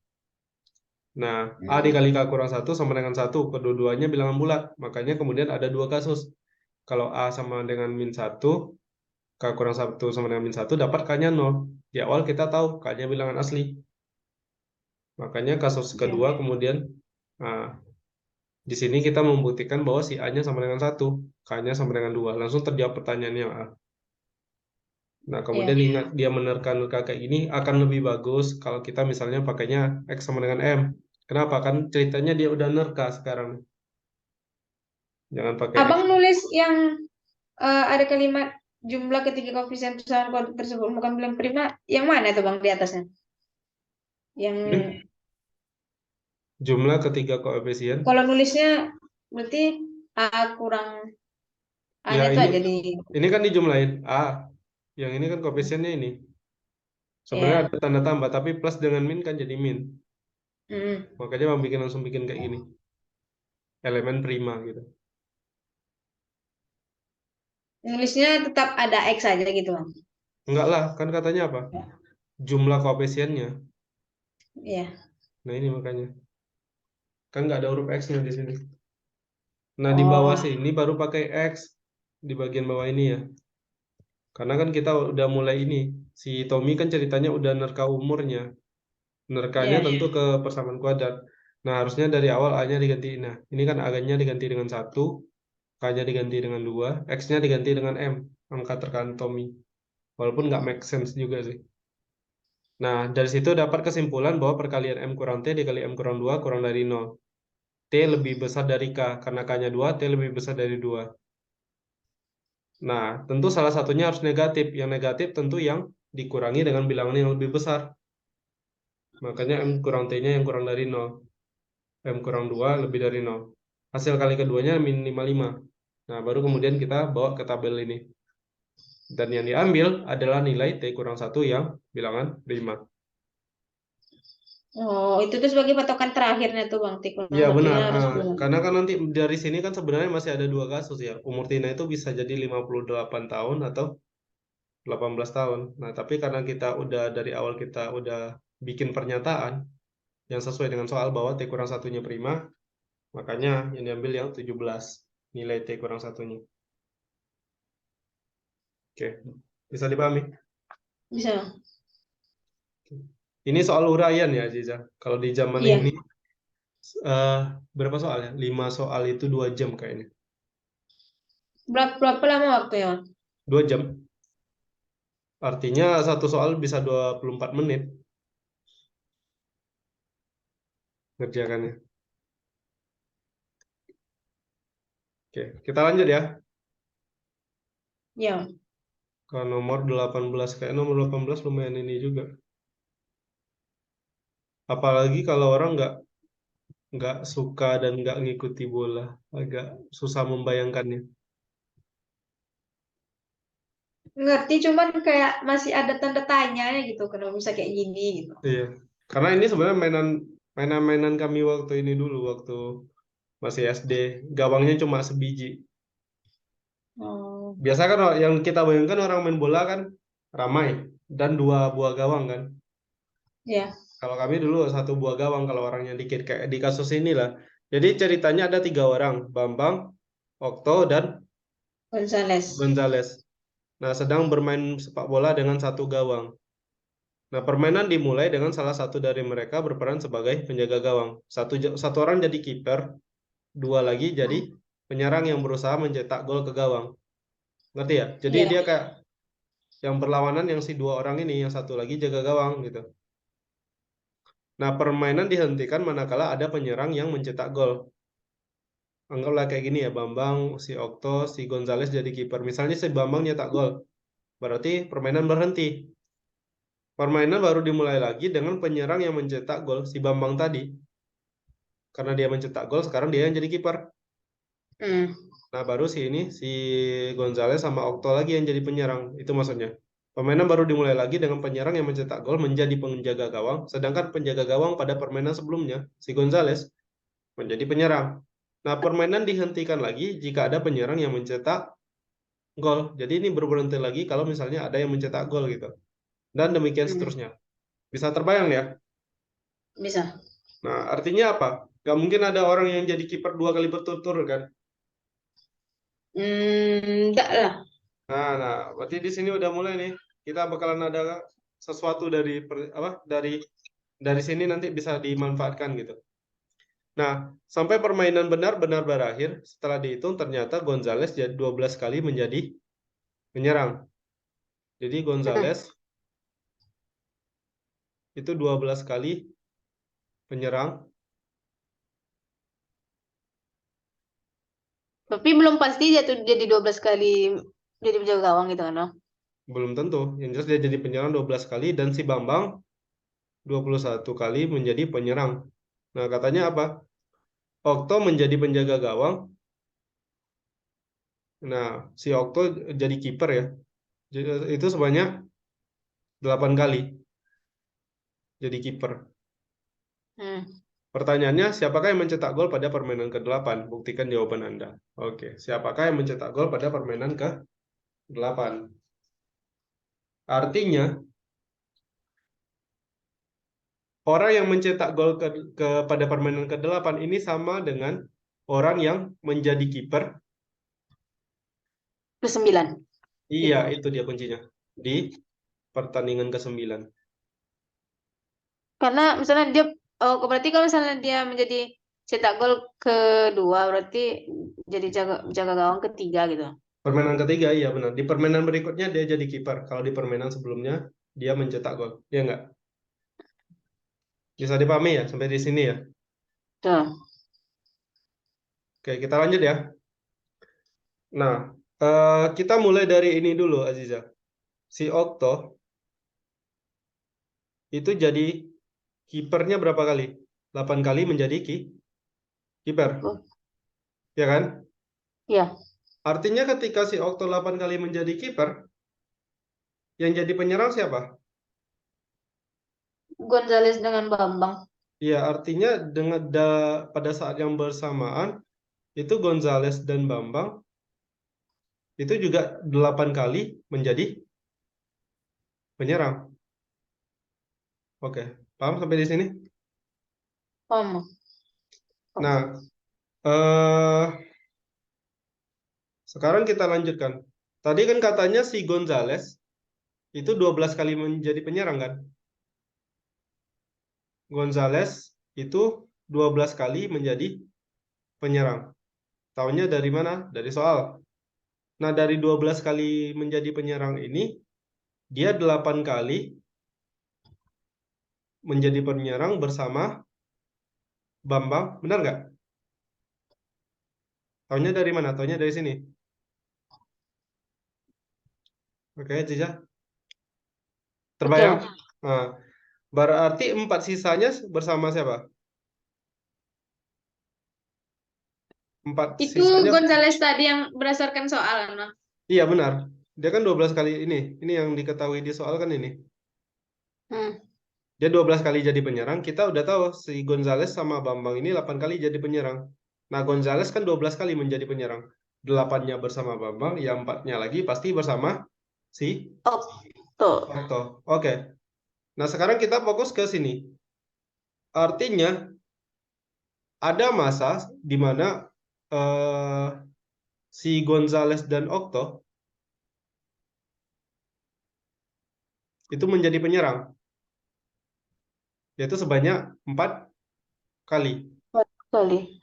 Nah, A Hmm. dikali K kurang satu sama dengan satu. Kedua-duanya bilangan bulat. Makanya kemudian ada dua kasus. Kalau A sama dengan min satu, K kurang satu sama dengan min satu, dapat K-nya nol. Di awal kita tahu K-nya bilangan asli. Makanya kasus Oke. kedua kemudian, nah, di sini kita membuktikan bahwa si A-nya sama dengan satu, K-nya sama dengan dua. Langsung terjawab pertanyaannya A. Nah, kemudian Iya. ingat dia menerka-nerka kayak gini akan lebih bagus kalau kita misalnya pakainya X sama dengan M. Kenapa? Kan ceritanya dia udah nerka sekarang. Jangan pakai X. Abang nulis yang ada kalimat jumlah ketiga koefisien persamaan kuadrat tersebut bukan bilang prima. Yang mana tuh bang di atasnya? Yang Ini jumlah ketiga koefisien. kalau nulisnya berarti A kurang Ya A-nya tuh ini aja di ini kan dijumlahin A. Yang ini kan koefisiennya ini. Sebenarnya ya. ada tanda tambah, tapi plus dengan min kan jadi min. Hmm. Makanya Bang langsung bikin kayak gini. Elemen prima gitu. Nulisnya tetap ada X aja gitu bang. Enggak lah, kan katanya apa? Jumlah koefisiennya. Iya. Nah ini makanya. Kan nggak ada huruf X-nya di sini. Nah di bawah Oh, sini baru pakai X. Di bagian bawah ini ya. Karena kan kita udah mulai ini. Si Tommy kan ceritanya udah nerka umurnya. Nerkanya iya. tentu ke persamaan kuadrat. Nah harusnya dari awal A-nya diganti. Nah ini kan A-nya diganti dengan satu, K-nya diganti dengan 2, X-nya diganti dengan M. Angka terkait Tommy. Walaupun nggak make sense juga sih. Nah, dari situ dapat kesimpulan bahwa perkalian M kurang T dikali M kurang 2 kurang dari 0. T lebih besar dari K. Karena K-nya 2, T lebih besar dari 2. Nah, tentu salah satunya harus negatif. Yang negatif tentu yang dikurangi dengan bilangan yang lebih besar. Makanya M kurang T-nya yang kurang dari 0. M kurang 2 lebih dari 0. Hasil kali keduanya minimal 5. Nah, baru kemudian kita bawa ke tabel ini. Dan yang diambil adalah nilai T kurang 1 yang bilangan prima. Oh, itu tuh sebagai patokan terakhirnya tuh Bang. Tik kurang Iya benar, satunya harus bilang. karena kan nanti dari sini kan sebenarnya masih ada dua kasus ya. Umur Tina itu bisa jadi 58 tahun atau 18 tahun. Nah, tapi karena kita udah dari awal kita udah bikin pernyataan yang sesuai dengan soal bahwa T kurang satunya prima, makanya yang diambil yang 17 nilai T kurang satunya. Oke, bisa dipahami? Bisa, Bang. Ini soal uraian ya, Aziza. Kalau di zaman Iya. ini eh, berapa soal ya? 5 soal itu 2 jam kayaknya. Berapa lama waktunya, Bang? 2 jam. Artinya satu soal bisa 24 menit ngerjakannya. Oke, kita lanjut ya. Iya. Ke nomor 18. Kayak nomor 18 lumayan ini juga. Apalagi kalau orang nggak suka dan nggak ngikuti bola. Agak susah membayangkannya. Ngerti, cuman kayak masih ada tanda tanya gitu. Kenapa bisa kayak gini gitu. Iya. Karena ini sebenarnya mainan-mainan kami waktu ini dulu. Waktu masih SD. Gawangnya cuma sebiji. Oh, Biasa kan yang kita bayangkan orang main bola kan ramai. Dan dua buah gawang kan. ya. Kalau kami dulu satu buah gawang kalau orangnya dikit kayak di kasus inilah. Jadi ceritanya ada 3 orang, Bambang, Okto, dan Gonzales. Gonzales. Nah, sedang bermain sepak bola dengan satu gawang. Nah, permainan dimulai dengan salah satu dari mereka berperan sebagai penjaga gawang. Satu orang jadi kiper, dua lagi jadi penyerang yang berusaha mencetak gol ke gawang. Ngerti ya? Jadi Iya. dia kayak yang berlawanan yang si dua orang ini, yang satu lagi jaga gawang gitu. Nah, permainan dihentikan manakala ada penyerang yang mencetak gol. Anggaplah kayak gini ya, Bambang, si Okto, si Gonzales jadi kiper. Misalnya si Bambang nyetak gol, berarti permainan berhenti. Permainan baru dimulai lagi dengan penyerang yang mencetak gol, si Bambang tadi. Karena dia mencetak gol, sekarang dia yang jadi kiper. Hmm. Nah, baru si Gonzales sama Okto lagi yang jadi penyerang. Itu maksudnya. Permainan baru dimulai lagi dengan penyerang yang mencetak gol menjadi penjaga gawang, sedangkan penjaga gawang pada permainan sebelumnya, si Gonzales, menjadi penyerang. Nah, permainan dihentikan lagi jika ada penyerang yang mencetak gol. Jadi ini berhenti lagi kalau misalnya ada yang mencetak gol gitu. Dan demikian Hmm. seterusnya. Bisa terbayang ya? Bisa. Nah, artinya apa? Gak mungkin ada orang yang jadi kiper 2 kali berturut-turut kan? Enggak lah. Nah, berarti di sini udah mulai nih. Kita bakalan ada sesuatu dari sini nanti bisa dimanfaatkan gitu. Nah, sampai permainan benar-benar berakhir, setelah dihitung ternyata Gonzales jadi 12 kali menjadi penyerang. Jadi Gonzales itu 12 kali penyerang. Tapi belum pasti dia tuh jadi 12 kali jadi penjaga gawang gitu kan, no? Belum tentu. Yang jelas dia jadi penyerang 12 kali dan si Bambang 21 kali menjadi penyerang. Nah, katanya apa? Okto menjadi penjaga gawang. Nah, si Okto jadi kiper ya. Itu sebanyak 8 kali jadi kiper. Hmm. Pertanyaannya, siapakah yang mencetak gol pada permainan ke-8? Buktikan jawaban Anda. Oke, siapakah yang mencetak gol pada permainan ke-8? Artinya, orang yang mencetak gol pada permainan ke-8 ini sama dengan orang yang menjadi kiper. Plus 9. Iya, Gitu. itu dia kuncinya. Di pertandingan ke-9. Karena misalnya dia, oh berarti kalau misalnya dia menjadi cetak gol kedua, berarti jadi jaga jaga gawang ketiga gitu. Permainan ketiga, iya benar. Di permainan berikutnya dia jadi kiper. Kalau di permainan sebelumnya dia mencetak gol. Iya nggak? Bisa dipahami ya sampai di sini ya. Tuh. Oke, kita lanjut ya. Nah, kita mulai dari ini dulu, Aziza. Si Okto itu jadi kipernya berapa kali? 8 kali menjadi kiper, Oh, ya kan? ya, Artinya ketika si Okto 8 kali menjadi kiper, yang jadi penyerang siapa? Gonzales dengan Bambang. Iya, artinya pada saat yang bersamaan itu Gonzales dan Bambang itu juga 8 kali menjadi penyerang. Oke, paham sampai di sini? Paham? Nah, eh, sekarang kita lanjutkan. Tadi kan katanya si Gonzales itu 12 kali menjadi penyerang kan? Gonzales itu 12 kali menjadi penyerang. Tahunya dari mana? Dari soal. Nah, dari 12 kali menjadi penyerang ini, dia 8 kali menjadi penyerang bersama Bambang. Benar nggak? Tahunya dari mana? Tahunya dari sini. Oke, Cica. Terbayang? Betul. Nah, berarti 4 sisanya bersama siapa? 4 Itu sisanya, Gonzales tadi yang berdasarkan soal, nah. iya benar. Dia kan 12 kali ini. Ini yang diketahui di soal kan ini. Hmm. Dia 12 kali jadi penyerang. Kita udah tahu si Gonzales sama Bambang ini 8 kali jadi penyerang. Nah, Gonzales kan 12 kali menjadi penyerang. 8-nya bersama Bambang, ya 4-nya lagi pasti bersama si Oh, tuh. Okto. Oke. Nah, sekarang kita fokus ke sini. Artinya ada masa di mana eh, si Gonzales dan Okto itu menjadi penyerang, yaitu sebanyak 4 kali. Kali.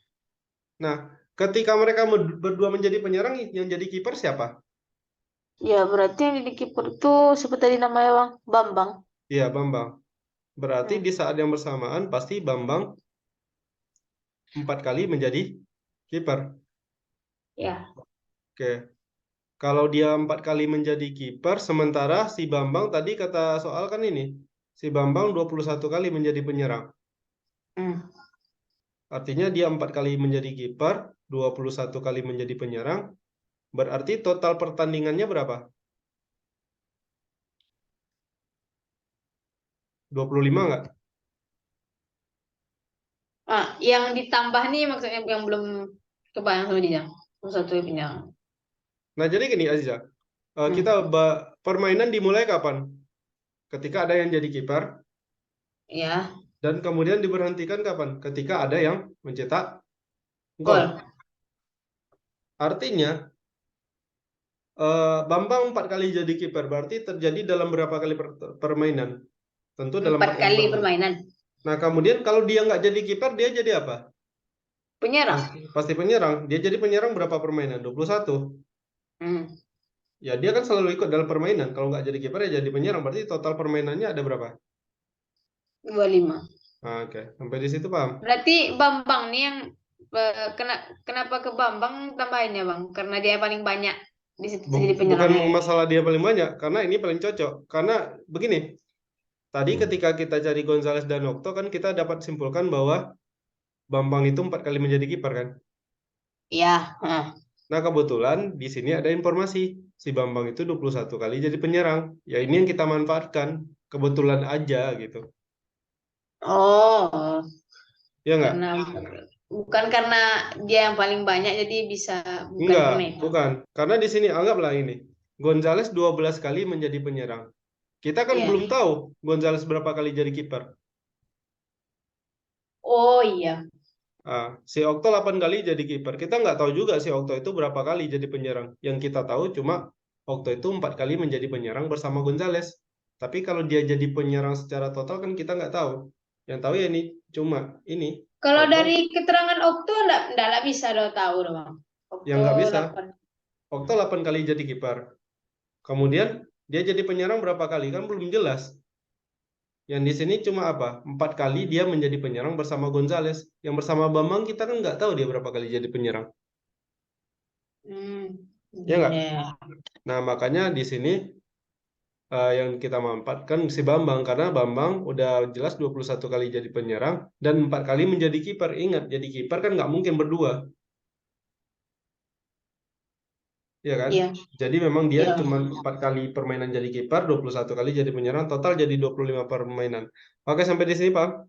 Nah, ketika mereka berdua menjadi penyerang, yang jadi kiper siapa? Ya, berarti yang jadi kiper itu seperti tadi namanya Bang, Bambang. Iya, Bambang. Berarti Hmm. di saat yang bersamaan pasti Bambang 4 kali menjadi kiper. Ya. Oke. Kalau dia 4 kali menjadi kiper, sementara si Bambang tadi kata soal kan ini. Si Bambang 21 kali menjadi penyerang. Hmm. Artinya dia 4 kali menjadi kiper, 21 kali menjadi penyerang. Berarti total pertandingannya berapa? 25 nggak? Ah, yang ditambah nih maksudnya yang belum kebayang sama dia. Satu yang. Nah, jadi gini Aziza. Hmm. Permainan dimulai kapan? Ketika ada yang jadi kiper, Ya, dan kemudian diberhentikan kapan? Ketika ada yang mencetak gol. gol. Artinya, Bambang 4 kali jadi kiper, berarti terjadi dalam berapa kali permainan? Tentu dalam 4 4 kali kali permainan. permainan. Nah, kemudian kalau dia nggak jadi kiper, dia jadi apa? Penyerang. Pasti penyerang. Dia jadi penyerang berapa permainan? 21. Hmm. Ya, dia kan selalu ikut dalam permainan. Kalau nggak jadi kiper, ya jadi penyerang. Berarti total permainannya ada berapa? 25. Nah, oke. Sampai di situ paham? Berarti Bambang nih yang kenapa ke Bambang tambahin ya Bang? Karena dia paling banyak di situ jadi Bukan penyerangnya. masalah dia paling banyak, karena ini paling cocok. Karena begini, tadi ketika kita cari Gonzales dan Okto, kan kita dapat simpulkan bahwa Bambang itu 4 kali menjadi kiper kan. Ya, nah. Nah, kebetulan di sini ada informasi. Si Bambang itu 21 kali jadi penyerang. Ya, ini yang kita manfaatkan. Kebetulan aja gitu. Oh, Ya nggak? karena bukan karena dia yang paling banyak jadi bisa bukan Enggak, karena itu. bukan. Karena di sini anggaplah ini. Gonzales 12 kali menjadi penyerang. Kita kan Iya. belum tahu Gonzales berapa kali jadi kiper. Oh iya. Si Okto 8 kali jadi kiper. Kita nggak tahu juga si Okto itu berapa kali jadi penyerang. Yang kita tahu cuma Okto itu 4 kali menjadi penyerang bersama Gonzales. Tapi kalau dia jadi penyerang secara total kan kita nggak tahu. Yang tahu ya ini cuma ini. Kalau Okto dari keterangan Okto enggak bisa do tahu dong Bang. yang Okto nggak bisa. 8. Okto 8 kali jadi kiper. Kemudian dia jadi penyerang berapa kali? Kan belum jelas. Yang di sini cuma apa? 4 kali dia menjadi penyerang bersama Gonzales. Yang bersama Bambang kita kan nggak tahu dia berapa kali jadi penyerang. Ya nggak? Ya. Nah, makanya di sini yang kita manfaatkan si Bambang. Karena Bambang udah jelas 21 kali jadi penyerang dan 4 kali menjadi kiper. Ingat, jadi kiper kan nggak mungkin berdua. Ya kan? Iya. Jadi memang dia Iya. cuma 4 kali permainan jadi kiper, 21 kali jadi penyerang, total jadi 25 permainan. Oke, sampai di sini, Pak.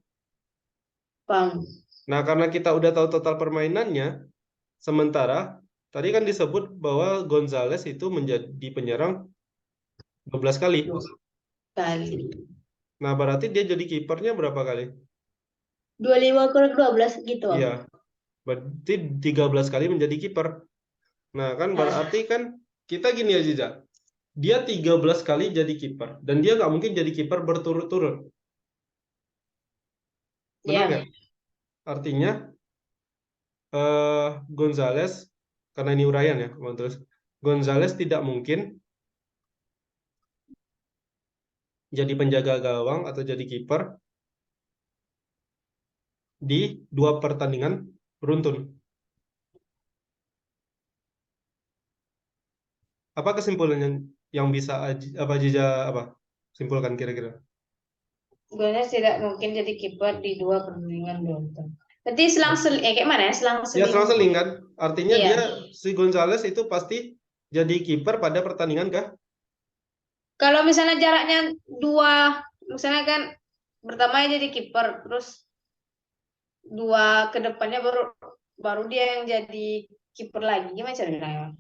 Paham. Nah, karena kita udah tahu total permainannya, sementara tadi kan disebut bahwa Gonzales itu menjadi penyerang 12 kali. Kali. Nah, berarti dia jadi kipernya berapa kali? 25 kurang 12 gitu. Iya, berarti 13 kali menjadi kiper. Nah, kan berarti kan kita gini aja, Ja. Dia 13 kali jadi kiper dan dia nggak mungkin jadi kiper berturut-turut. Benar Ya. nggak? Artinya Gonzales, karena ini uraian ya, terus Gonzales tidak mungkin jadi penjaga gawang atau jadi kiper di 2 pertandingan beruntun. Apa kesimpulannya yang bisa apa Jija apa simpulkan kira-kira? Gonzales tidak mungkin jadi kiper di 2 pertandingan beruntun. Berarti selang-seling, kayak mana ya? Ya, Selang-seling. selang-seling kan? Artinya Iya. dia si Gonzales itu pasti jadi kiper pada pertandingan kah? Kalau misalnya jaraknya 2, misalnya kan pertamanya jadi kiper, terus 2 ke depannya baru baru dia yang jadi kiper lagi. Gimana caranya?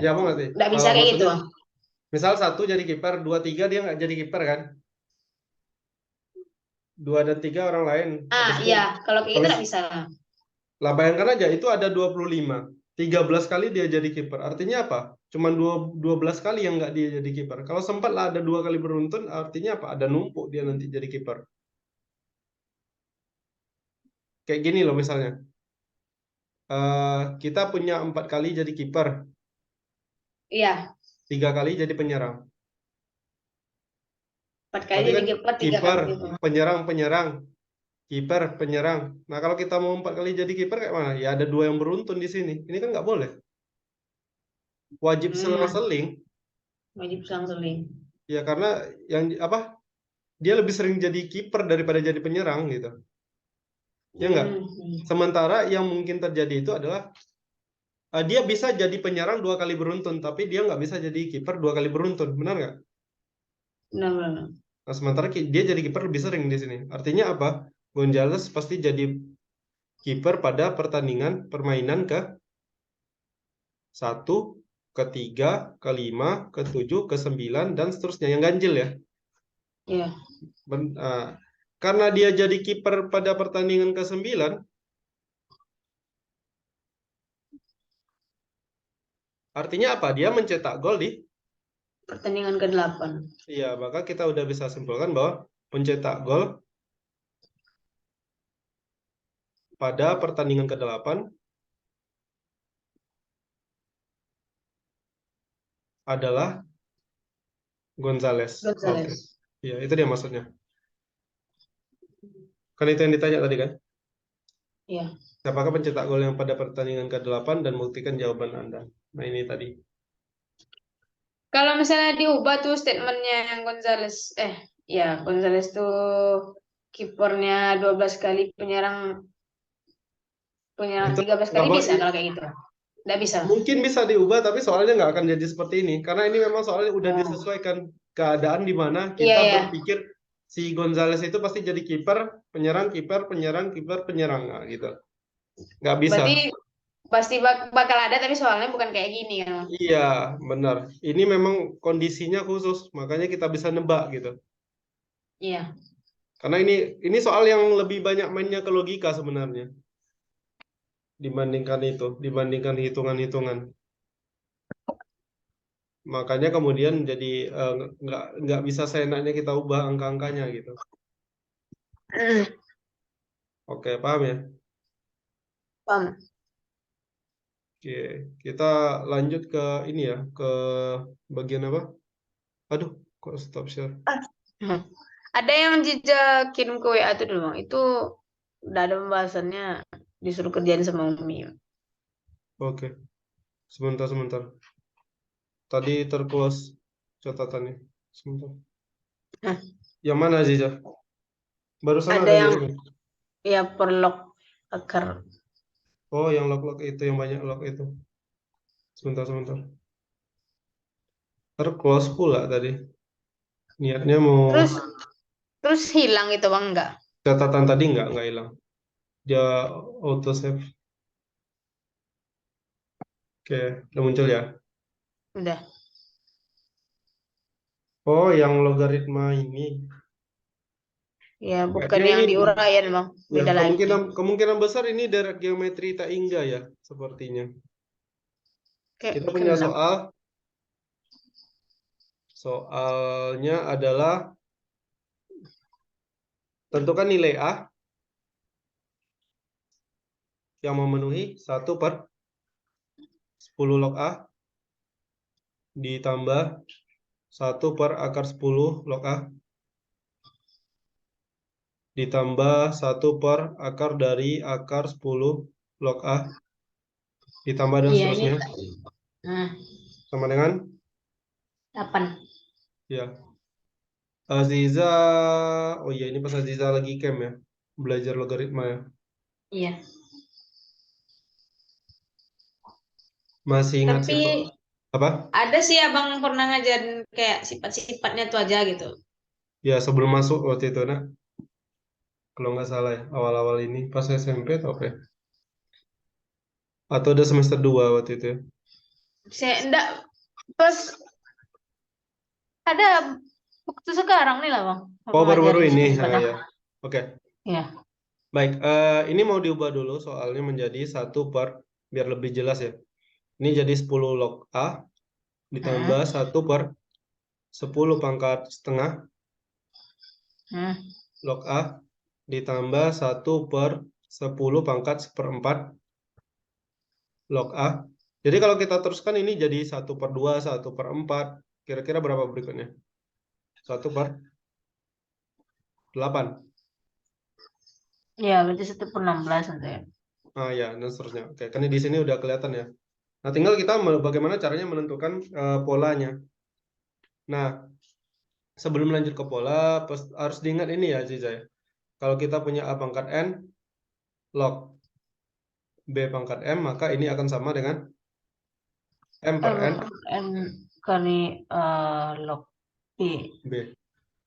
Ya, apa ngerti? Nggak bisa kayak gitu. Maksudnya, misal 1 jadi kiper, 2, 3 dia nggak jadi kiper kan? 2 dan 3 orang lain. Habis itu, Iya. Kalau kayak gitu habis, nggak bisa. lah bayangkan aja itu ada 25. 13 kali dia jadi kiper. Artinya apa? Cuman 12 kali yang nggak dia jadi kiper. Kalau sempat lah ada 2 kali beruntun, artinya apa? Ada numpuk dia nanti jadi kiper. Kayak gini loh misalnya. Kita punya 4 kali jadi kiper, Iya. 3 kali jadi penyerang. 4 kali Tapi jadi kan kiper, 3 kali kiper, kiper. penyerang, penyerang, kiper, penyerang. Nah, kalau kita mau 4 kali jadi kiper kayak mana? Ya ada 2 yang beruntun di sini. Ini kan nggak boleh. Wajib selang-seling. Wajib selang-seling. Ya karena yang apa? Dia lebih sering jadi kiper daripada jadi penyerang gitu. Ya enggak? Sementara yang mungkin terjadi itu adalah dia bisa jadi penyerang 2 kali beruntun, tapi dia nggak bisa jadi kiper 2 kali beruntun. Benar nggak? Benar-benar. Nah, sementara dia jadi kiper lebih sering di sini. Artinya apa? Gonzales pasti jadi kiper pada pertandingan permainan ke 1, ke 3, ke 5, ke 7, ke 9, dan seterusnya. Yang ganjil ya. Iya. Karena dia jadi kiper pada pertandingan ke 9, artinya apa? Dia mencetak gol di Pertandingan ke-8. Iya, maka kita udah bisa simpulkan bahwa pencetak gol pada pertandingan ke-8 adalah Gonzales. Oke. Iya, itu dia maksudnya. Kan itu yang ditanya tadi kan? Iya. Siapakah pencetak gol yang pada pertandingan ke-8 dan buktikan jawaban Anda. Nah, ini tadi. Kalau misalnya diubah tuh statementnya yang Gonzales, ya Gonzales tuh kipernya 12 kali, penyerang Itu 13 nggak kali boleh. bisa kalau kayak gitu. Nggak bisa. Mungkin bisa diubah, tapi soalnya nggak akan jadi seperti ini. Karena ini memang soalnya udah disesuaikan keadaan di mana kita Iya, iya. berpikir si Gonzales itu pasti jadi kiper, penyerang, kiper, penyerang, kiper, penyerang. Nah, gitu. Nggak bisa. Berarti pasti bakal ada, tapi soalnya bukan kayak gini kan. Iya, benar. Ini memang kondisinya khusus, makanya kita bisa nebak gitu. Iya. Karena ini soal yang lebih banyak mainnya ke logika sebenarnya dibandingkan hitungan-hitungan. Makanya kemudian jadi nggak bisa seenaknya kita ubah angka-angkanya gitu. Oke, paham ya? Paham. Oke, kita lanjut ke ini ya, ke bagian apa? Aduh, kok stop share? Hmm. Ada yang Jija kirim ke WA tuh dulu, Bang. Itu udah ada pembahasannya, disuruh kerjain sama Umi. Oke, sebentar. Tadi terclose catatannya. Sebentar. Hah, Yang mana Ziza? Barusan ada ada yang yang kirim. ya perlok akar. Oh, yang log itu, yang banyak log itu. Sebentar. Terclose pula tadi. Niatnya mau Terus terus hilang itu Bang enggak? catatan tadi nggak hilang. Dia auto save. Oke, udah muncul ya. Udah. Oh, yang logaritma ini. Ya, bukan Kayaknya yang ini diuraian Bang. ya Beda lagi. kemungkinan besar ini dari geometri tak hingga ya sepertinya. Kayak Kita punya kenapa? soalnya adalah tentukan nilai A yang memenuhi 1/10 log A ditambah 1/10 log A ditambah 1/akar dari akar 10 log A ditambah dan Iya, ini seterusnya nah, sama dengan 8. ya Aziza. Oh iya, ini pas Aziza lagi camp ya, belajar logaritma ya. Iya. Masih ingat Tapi sifat apa? ada sih Abang pernah ngajarin kayak sifat-sifatnya tuh aja gitu. Ya sebelum masuk waktu itu nak, kalau nggak salah ya, awal-awal ini pas SMP atau apa ya? Atau udah semester 2 waktu itu ya? Saya enggak pas ada waktu sekarang nih lah Bang. Oh, Abang baru-baru ngajarin ini. Ah, sifat-sifatnya. ya. Oke. Iya. Baik, ini mau diubah dulu soalnya menjadi biar lebih jelas ya. Ini jadi 10 log A ditambah Hmm. 1/10 pangkat setengah Hmm. log A ditambah 1/10 pangkat seperempat log A. Jadi kalau kita teruskan ini jadi 1/2, 1/4. Kira-kira berapa berikutnya? 1/8. Iya, berarti 1/16 nanti. Ah ya, dan seterusnya. Oke, kan di sini udah kelihatan ya. Nah, tinggal kita bagaimana caranya menentukan polanya. Nah, sebelum lanjut ke pola, harus diingat ini ya, Ziza ya. Kalau kita punya A pangkat N, log B pangkat M, maka ini akan sama dengan M per N M kali log P. B.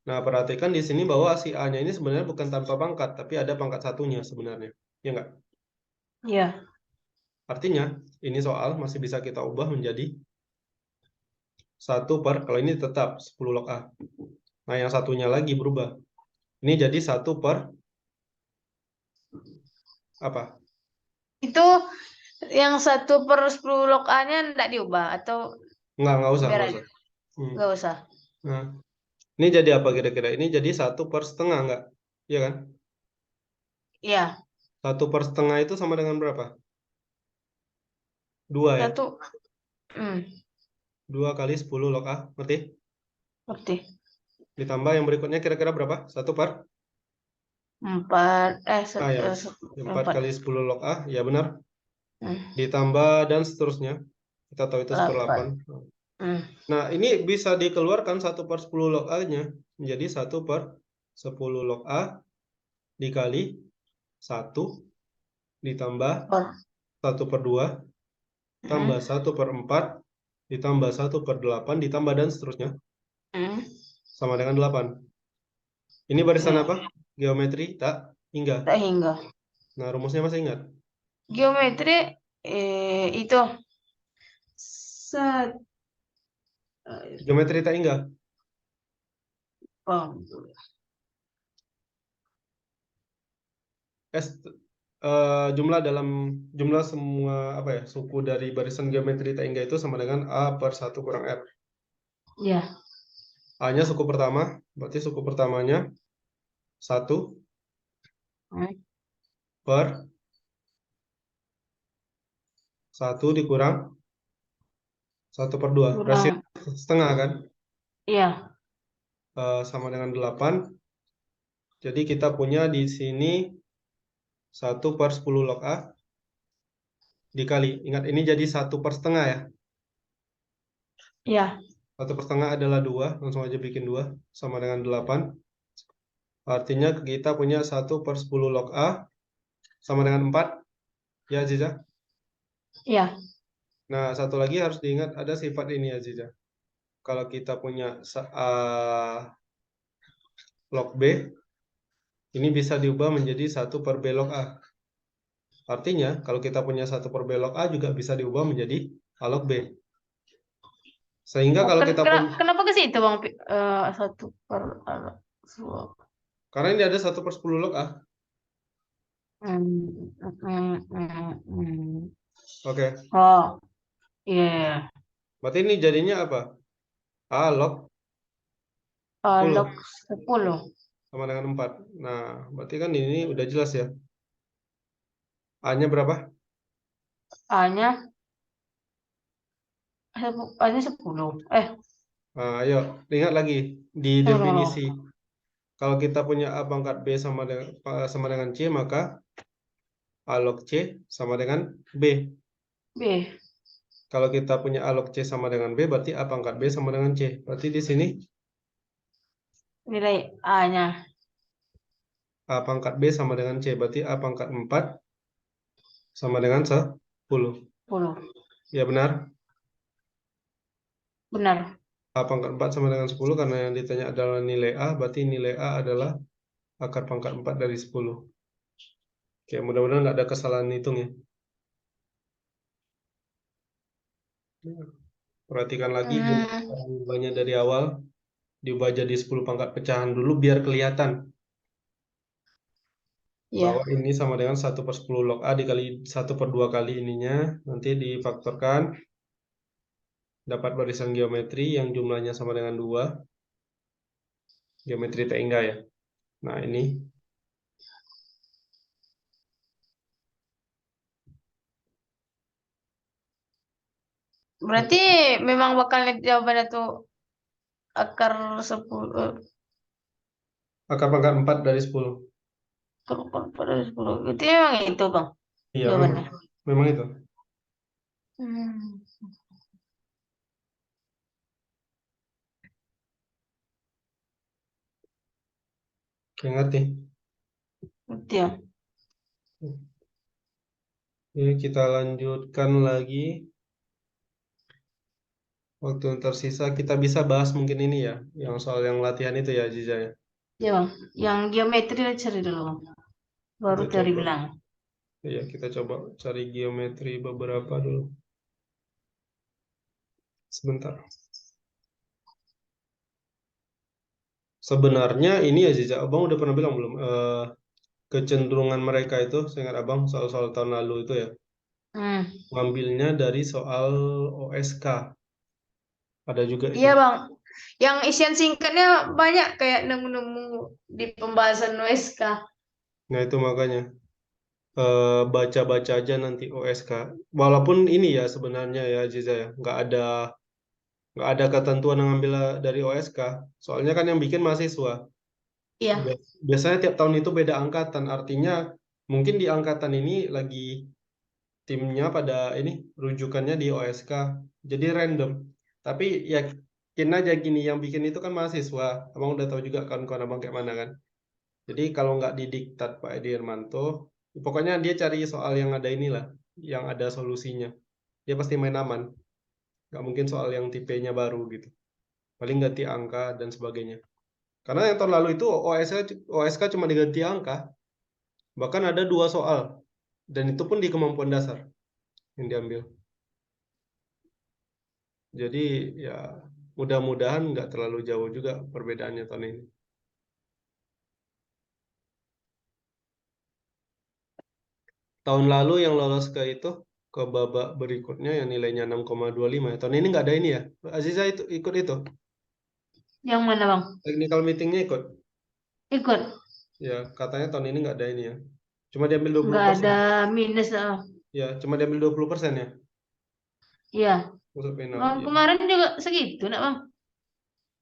Nah, perhatikan di sini bahwa si A-nya ini sebenarnya bukan tanpa pangkat, tapi ada pangkat satunya sebenarnya. Ya enggak? Iya. Artinya, ini soal masih bisa kita ubah menjadi kalau ini tetap 10 log A. Nah, yang satunya lagi berubah. Ini jadi 1 per apa? Itu yang 1/10 log A-nya enggak diubah atau Nggak usah, biar nggak aja? usah. Hmm. Enggak usah. Nah, ini jadi apa kira-kira? Ini jadi 1/setengah nggak? Iya kan? Iya. 1/setengah itu sama dengan berapa? 2 ya? 1. 2 kali 10 log A, ngerti? Ngerti. Ditambah yang berikutnya kira-kira berapa? 1 per? 4 Ah ya, 4 4. kali 10 log A, ya benar. Hmm, Ditambah dan seterusnya. Kita tahu itu 8. 1/8. Hmm. Nah, ini bisa dikeluarkan 1/10 log A-nya menjadi 1/10 log A dikali 1 ditambah Per. 1/2 tambah Hmm. 1/4 ditambah 1/8 ditambah dan seterusnya Hmm. sama dengan 8. Ini barisan Iya. apa? Geometri tak hingga. Tak hingga. Nah, rumusnya masih ingat? Geometri itu set Geometri tak hingga. oh, S jumlah semua apa ya, suku dari barisan geometri tak hingga itu sama dengan A per 1 kurang R. ya. A-nya suku pertama, berarti suku pertamanya 1 Hmm. per 1 dikurang 1/2. Rasio kurang. setengah kan? Iya. Sama dengan 8. Jadi kita punya di sini 1/10 log A dikali. Ingat ini jadi 1/setengah ya. Iya. 1/setengah adalah 2. Langsung aja bikin 2. Sama dengan 8. Artinya kita punya 1/10 log A sama dengan 4. Ya Aziza. Iya. Nah, satu lagi harus diingat ada sifat ini Aziza. Kalau kita punya log B, ini bisa diubah menjadi 1/B log A. Artinya, kalau kita punya 1/B log A juga bisa diubah menjadi A log B. Sehingga kalau kita punya, Kenapa ke situ Bang? 1/. karena ini ada 1/10 log A. Oke, Oh, iya. berarti ini jadinya apa? A log 10 Log 10. sama dengan 4. Nah, berarti kan ini udah jelas ya. A-nya berapa? A-nya 10. Nah, ayo, ingat lagi di Tunggu, definisi. Kalau kita punya A pangkat B sama dengan C, maka A log C sama dengan B. B. Kalau kita punya A log C sama dengan B, berarti A pangkat B sama dengan C. Berarti di sini Nilai A-nya A pangkat B sama dengan C. Berarti A pangkat 4 sama dengan 10. 10. Ya benar. Benar. A pangkat 4 sama dengan 10 karena yang ditanya adalah nilai A. Berarti nilai A adalah akar pangkat 4 dari 10. Oke, mudah-mudahan nggak ada kesalahan hitung ya. Perhatikan lagi jumlahnya dari awal. Diubah jadi 10 pangkat pecahan dulu biar kelihatan Ya. bahwa ini sama dengan 1/10 log A dikali 1/2 kali ininya. Nanti difaktorkan. Dapat barisan geometri yang jumlahnya sama dengan 2. Geometri Tengah ya. Nah ini. Berarti memang bakal jawabannya tuh akar 10. Akar pangkat 4 dari 10. Akar dari 10. Itu memang itu Bang Iya, jawabannya. memang itu. Hmm. Oke, ngerti. Itu ya. Ini kita lanjutkan lagi. Waktu yang tersisa kita bisa bahas mungkin ini ya. Yang soal yang latihan itu ya Ziza ya. Ya Bang. Yang geometri cari dulu Bang. Baru Kita cari coba. bilang. Iya, kita coba cari geometri beberapa dulu. Sebentar. Sebenarnya ini ya Ziza, Abang udah pernah bilang belum? Kecenderungan mereka itu, seingat Abang soal-soal tahun lalu itu ya, ngambilnya dari soal OSK. Ada juga itu. Iya Bang. Yang isian singkatnya banyak kayak nemu-nemu di pembahasan OSK. Nah itu makanya baca-baca aja nanti OSK. Walaupun ini ya sebenarnya ya Ziza ya, nggak ada ketentuan yang ngambil dari OSK. Soalnya kan yang bikin mahasiswa. Iya. Biasanya tiap tahun itu beda angkatan. Artinya mungkin di angkatan ini lagi timnya pada ini rujukannya di OSK. Jadi random. Tapi yakin aja gini, yang bikin itu kan mahasiswa. Abang udah tahu juga kawan-kawan abang kayak mana kan. Jadi kalau nggak didiktat Pak Edi Hermanto, pokoknya dia cari soal yang ada inilah, yang ada solusinya. Dia pasti main aman. Nggak mungkin soal yang tipenya baru gitu. Paling ganti angka dan sebagainya. Karena yang tahun lalu itu OSK cuma diganti angka. Bahkan ada 2 soal. Dan itu pun di kemampuan dasar yang diambil. Jadi ya mudah-mudahan nggak terlalu jauh juga perbedaannya tahun ini. Tahun lalu yang lolos ke itu, ke babak berikutnya yang nilainya 6,25. Tahun ini nggak ada ini ya. Aziza itu ikut itu. Yang mana Bang? Technical meetingnya ikut. Ikut. Ya, katanya tahun ini nggak ada ini ya. Cuma diambil Nggak 20%. ada minus. Ya, cuma diambil 20% ya. Iya. Masuk final. Bang, Ya. kemarin juga segitu, nak bang.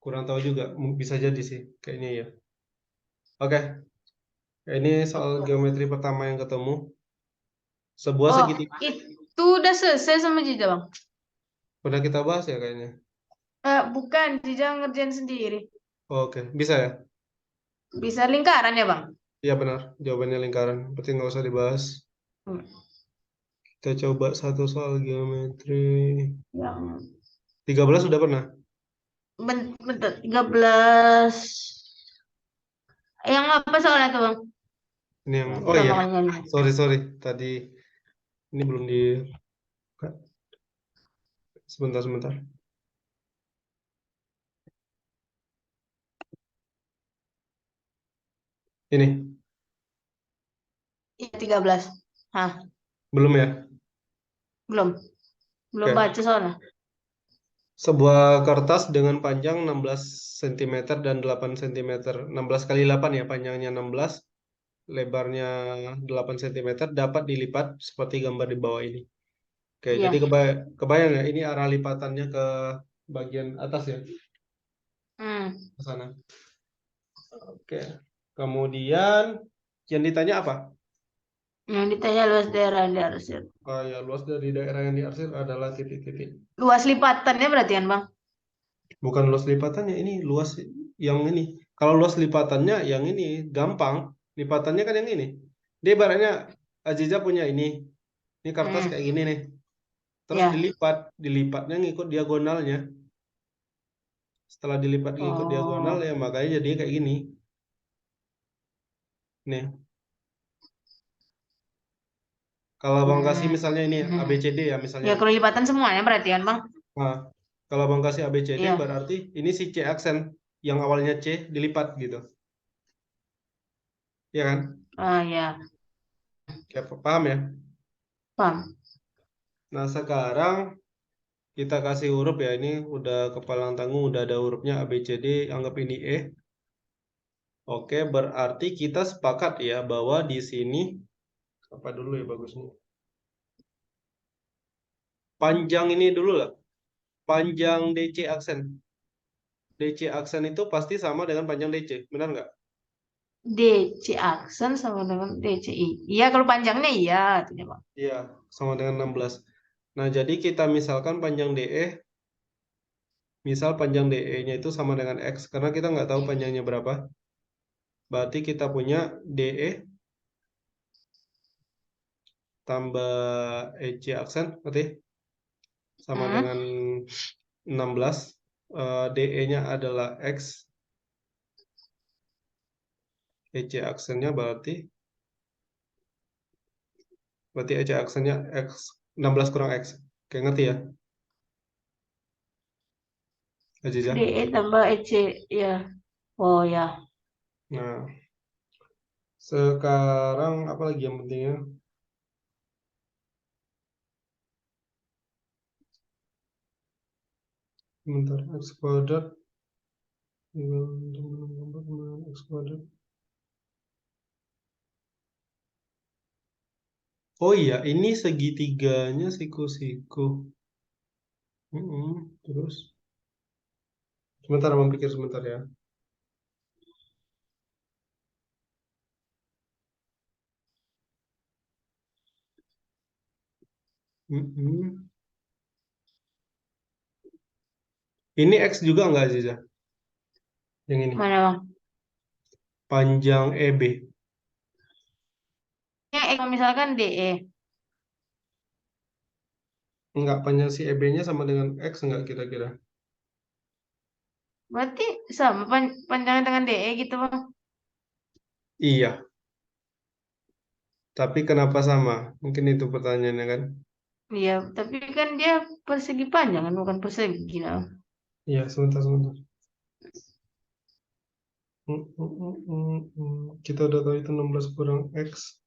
Kurang tahu juga. Bisa jadi sih. Kayaknya ya. Oke. Ini soal geometri pertama yang ketemu. Sebuah Oh, segitiga. itu udah selesai sama Jija, bang. Pernah kita bahas ya kayaknya. Bukan, Jija ngerjain sendiri. Oke. Bisa ya? Bisa lingkaran ya, bang? Iya benar. Jawabannya lingkaran. Berarti nggak usah dibahas. Hmm. Kita coba satu soal geometri. Yang 13 sudah pernah? bentar, 13. Yang apa soalnya tuh, bang? Ini yang... Oh Pertama iya. kalinya. Sorry. Tadi ini belum di... Sebentar. Ini. Iya, 13. Hah, Belum ya? belum. Belum Oke. baca soalnya. Sebuah kertas dengan panjang 16 cm dan 8 cm. 16 kali 8 ya, panjangnya 16, lebarnya 8 cm dapat dilipat seperti gambar di bawah ini. Oke, jadi Iya. kebayang ya, ini arah lipatannya ke bagian atas ya, Hmm. ke sana. Oke. Kemudian yang ditanya apa? Yang ditanya luas daerah yang diarsir. Oh ya, luas dari daerah yang diarsir adalah titik-titik. Luas lipatannya berarti kan, bang? Bukan luas lipatannya, ini luas yang ini. Kalau luas lipatannya yang ini gampang. Lipatannya kan yang ini. Dia ibaratnya Aziza punya ini kertas Hmm. kayak gini nih. Terus Ya. dilipatnya ngikut diagonalnya. Setelah dilipat ngikut diagonal Oh. ya makanya jadi kayak gini. Nih, kalau Bang kasih Hmm. misalnya ini Hmm. ABCD ya misalnya. Ya, kalau lipatan semuanya berarti kan, bang? Nah, kalau Bang kasih ABCD Iya. berarti ini si C aksen yang awalnya C dilipat gitu. Ya kan? Ah, ya. Kayak paham ya? Paham. Nah, sekarang kita kasih huruf ya, ini udah kepalang tanggung, udah ada hurufnya A, B, C, D, anggap ini E. Oke, berarti kita sepakat ya bahwa di sini, apa dulu ya bagusnya? Panjang ini dulu lah, panjang DC aksen. DC aksen itu pasti sama dengan panjang DC, benar nggak? DC aksen sama dengan DCI. Iya, kalau panjangnya iya, artinya, bang. Iya, sama dengan 16. Nah, jadi kita misalkan panjang DE, misal panjang DE-nya itu sama dengan X, karena kita nggak tahu panjangnya berapa. Berarti kita punya DE tambah EC aksen, berarti sama Hmm. dengan 16. DE-nya adalah X, EC aksennya berarti EC aksennya X, 16 kurang X. Oke, ngerti ya, Aziza? DE tambah EC, ya. Oh, ya. Nah, sekarang apa lagi yang penting ya? Bentar, X kuadrat. X kuadrat. Oh iya, ini segitiganya siku-siku. Terus, sebentar, mau pikir sebentar ya. Mm-mm. Ini X juga nggak, Aziza? Yang ini, Mana, bang? panjang EB. Kalau misalkan DE. Enggak, panjang si EB-nya sama dengan X enggak kira-kira? Berarti sama panjangnya dengan DE gitu, bang. Iya, tapi kenapa sama? Mungkin itu pertanyaannya kan? Iya, tapi kan dia persegi panjang kan, bukan persegi, nah. Iya, sebentar. Kita udah tahu itu 16 kurang X.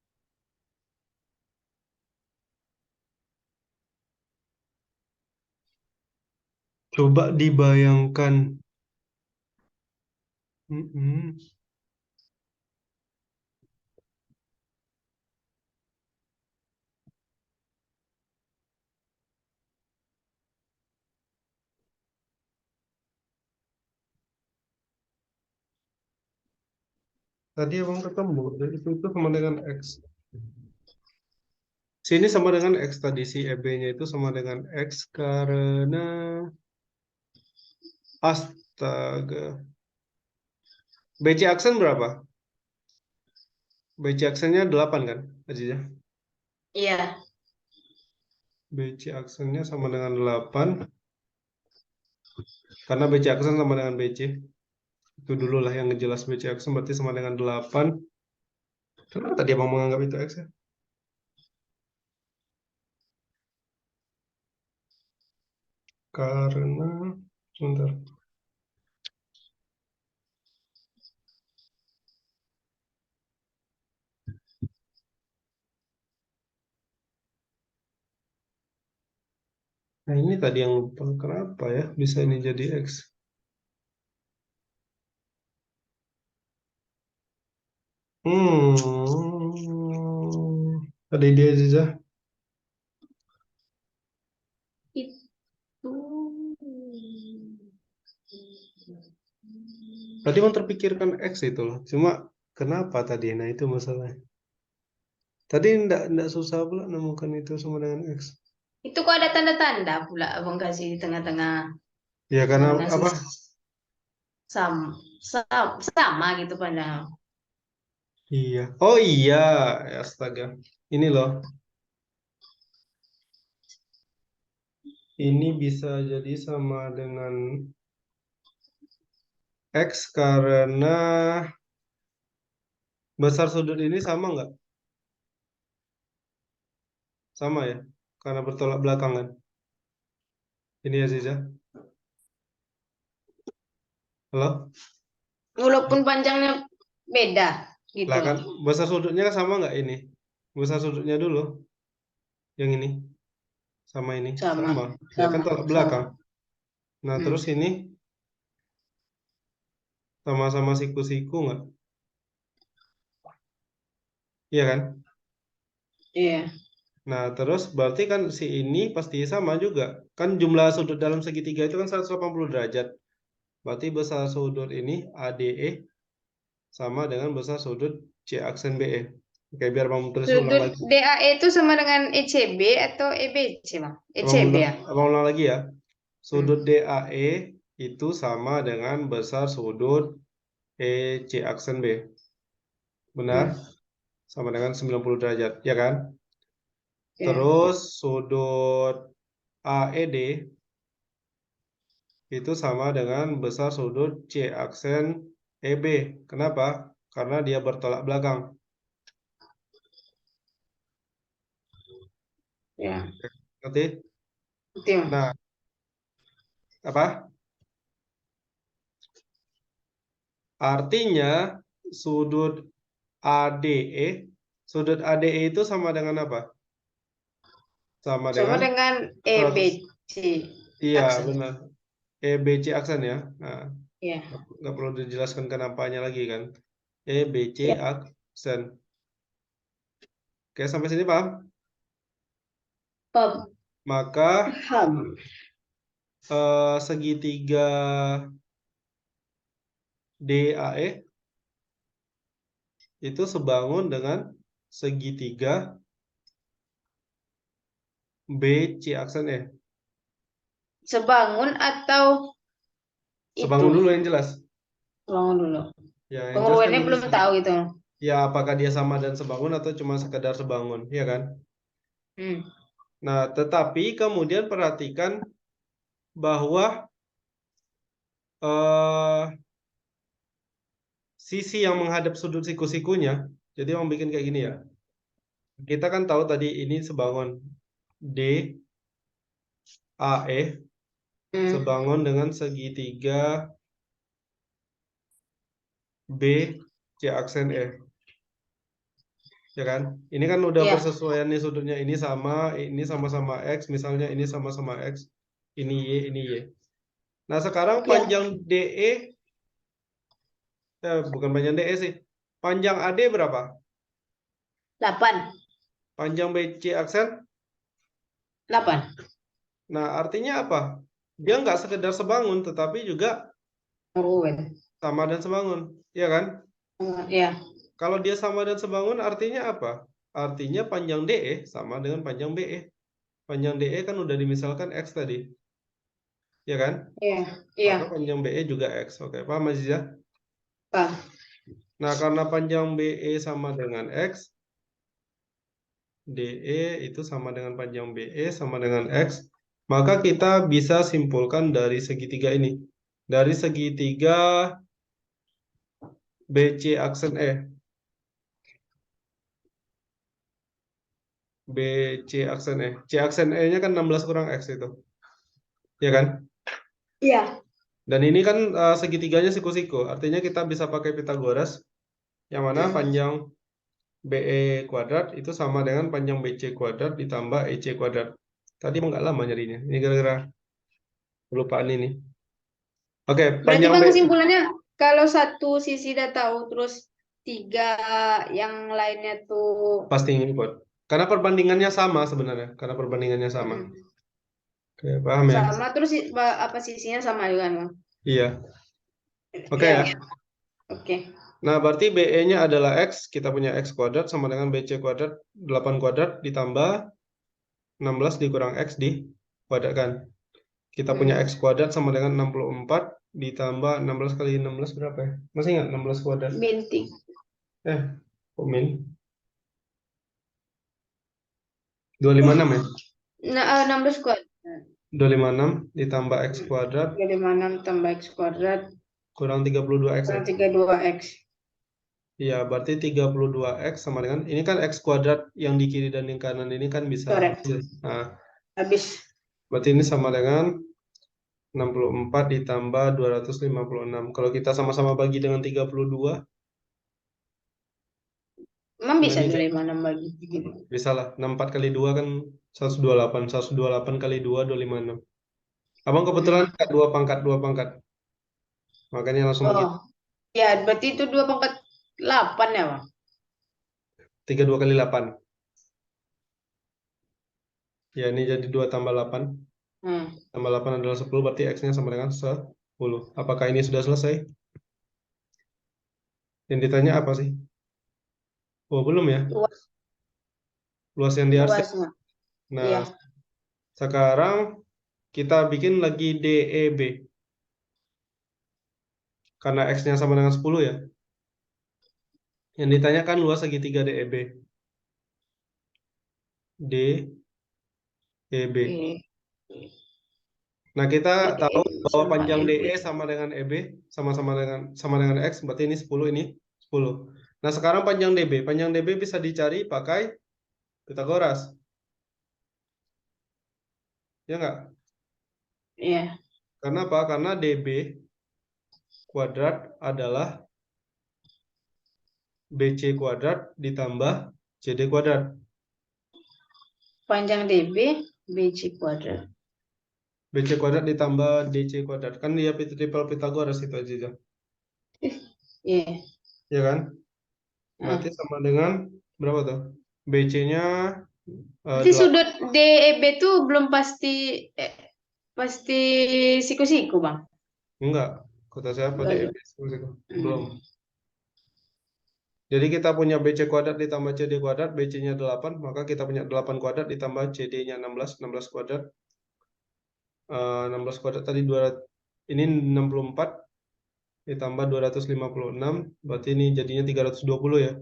Coba dibayangkan. Mm-mm. Tadi abang ketemu, itu sama dengan X. Sini sama dengan X tadi, si EB-nya itu sama dengan X karena... Astaga. BC aksen berapa? BC aksennya 8 kan, Aziza? Iya. BC aksennya sama dengan 8. Karena BC aksen sama dengan BC. Itu dulu lah yang ngejelas BC aksen berarti sama dengan 8. Kenapa tadi abang menganggap itu X ya? Karena... Sebentar. Nah ini tadi yang lupa. Kenapa ya bisa ini jadi X? Ada ide Aziza? Itu. Tadi mau terpikirkan X itu loh. Cuma kenapa tadi? Nah itu masalahnya. Tadi enggak susah pula nemukan itu sama dengan X. Itu kok ada tanda-tanda pula abang kasih di tengah-tengah. Ya karena Abang kasih apa? sama gitu padahal. Iya. Oh iya, astaga. Ini loh. Ini bisa jadi sama dengan X karena besar sudut ini sama nggak? Sama ya? Karena bertolak belakang kan? Ini ya Ziza. Halo? Walaupun panjangnya beda gitu. Lah kan besar sudutnya kan sama nggak ini? Besar sudutnya dulu. Yang ini. Sama ini. Sama, Sama. Ya kan tolak belakang. sama. Nah terus ini sama-sama siku-siku nggak? Iya kan? Iya. Nah, terus berarti kan si ini pasti sama juga. Kan jumlah sudut dalam segitiga itu kan 180 derajat. Berarti besar sudut ini ADE sama dengan besar sudut C aksen BE. Oke, biar Bang tulis ulang Sudut lagi. DAE itu sama dengan ECB atau EBC, Bang? ECB ya? Abang ulang lagi ya. Sudut Hmm. DAE itu sama dengan besar sudut EC aksen B. Benar? Hmm. Sama dengan 90 derajat, ya kan? Ya. Terus sudut AED itu sama dengan besar sudut C aksen EB. Kenapa? Karena dia bertolak belakang. Ya. Ngerti? Itu. Nah, apa? Artinya sudut ADE, sudut ADE itu sama dengan apa? Sama Sama dengan dengan 100. EBC Iya, aksen. benar. EBC aksen ya. Nah, Ya. nggak perlu dijelaskan kenapanya lagi kan. EBC Ya. aksen. Oke, sampai sini paham? Maka Paham. segitiga DAE itu sebangun dengan segitiga BC aksen E. Sebangun atau Sebangun itu? dulu yang jelas. Sebangun dulu. Ya, yang jelas kan Penguruannya ini belum tahu itu. ya apakah dia sama dan sebangun atau cuma sekedar sebangun, ya kan? Hmm. Nah, tetapi kemudian perhatikan bahwa sisi yang menghadap sudut siku-sikunya, jadi orang bikin kayak gini ya. Kita kan tahu tadi ini sebangun D AE Hmm. sebangun dengan segitiga B C aksen E. Ya kan? Ini kan udah Ya. bersesuaian nih sudutnya ini sama-sama X, misalnya ini sama-sama X, ini Y, ini Y. Nah, sekarang Ya. panjang DE bukan panjang DE sih. Panjang AD berapa? 8. Panjang BC aksen? 8. Nah, artinya apa? Dia nggak sekedar sebangun, tetapi juga Penguruan. sama dan sebangun. Ya kan? Ya. Kalau dia sama dan sebangun artinya apa? Artinya panjang DE sama dengan panjang BE. Panjang DE kan udah dimisalkan X tadi, ya kan? Iya. Iya. Maka panjang BE juga X. Oke, paham Aziza? Paham. Nah, karena panjang BE sama dengan X, DE itu sama dengan panjang BE sama dengan X, maka kita bisa simpulkan dari segitiga ini. Dari segitiga BC aksen E. BC aksen E. C aksen E-nya kan 16 kurang X itu. Ya kan? Iya. Dan ini kan segitiganya siku-siku. Artinya kita bisa pakai Pitagoras. Yang mana panjang BE kuadrat itu sama dengan panjang BC kuadrat ditambah EC kuadrat. Tadi emang nggak lama nyarinya. Ini gara-gara kelupaan ini. Oke, Berarti panjang Bang B. kesimpulannya kalau satu sisi udah tahu terus tiga yang lainnya tuh Pasti input. Karena perbandingannya sama sebenarnya. Karena perbandingannya sama. Oke, paham ya? sama terus apa sisinya sama juga Bang. Iya. Oke Iya. ya. Oke. Nah, berarti BE-nya adalah X. Kita punya X kuadrat sama dengan BC kuadrat 8 kuadrat ditambah 16 dikurang X dikuadratkan. Kita punya X kuadrat sama dengan 64 ditambah 16 kali 16 berapa ya? Masih ingat 16 kuadrat? Bintik. Kok min? 256 ya? Nah, 16 kuadrat. 256 ditambah X kuadrat 26 tambah X kuadrat kurang 32X ya? kurang 32X. Iya, berarti 32X sama dengan, ini kan X kuadrat yang di kiri dan di kanan ini kan bisa. Correct. Nah, Habis. berarti ini sama dengan 64 ditambah 256. Kalau kita sama-sama bagi dengan 32, Emang bisa Nah, ini 26 bagi gitu. bisa lah. 64 kali 2 kan 128. 128 kali 2, 256. Abang kebetulan angkat 2 pangkat, 2 pangkat. Makanya langsung begitu. Oh, ya berarti itu 2 pangkat 8 ya Bang? 32 kali 8. Ya, ini jadi 2 tambah 8. Tambah 8 adalah 10, berarti X-nya sama dengan 10. Apakah ini sudah selesai? Yang ditanya apa sih? Oh, belum ya? Luas, Luas yang diarsip. luasnya. Nah, Iya. sekarang kita bikin lagi DEB. Karena X-nya sama dengan 10 ya. Yang ditanyakan luas segitiga DEB. DEB. Nah, kita tahu bahwa panjang DE sama dengan EB sama dengan X, berarti ini 10, ini 10. Nah, sekarang panjang DB. Panjang DB bisa dicari pakai Pitagoras. Ya nggak? Iya. Karena apa? Karena DB kuadrat adalah BC kuadrat ditambah CD kuadrat. Panjang DB BC kuadrat. BC kuadrat ditambah DC kuadrat. Kan dia triple Pitagoras itu aja. Iya. Ya kan? Berarti sama dengan berapa tuh? BC-nya Berarti sudut DEB itu belum pasti siku-siku, Bang. enggak. Kata siapa Enggak DEB? Belum. Jadi kita punya BC kuadrat ditambah CD kuadrat, BC-nya 8, maka kita punya 8 kuadrat ditambah CD-nya 16, 16 kuadrat. 16 kuadrat tadi 200, ini 64 ditambah 256, berarti ini jadinya 320 ya.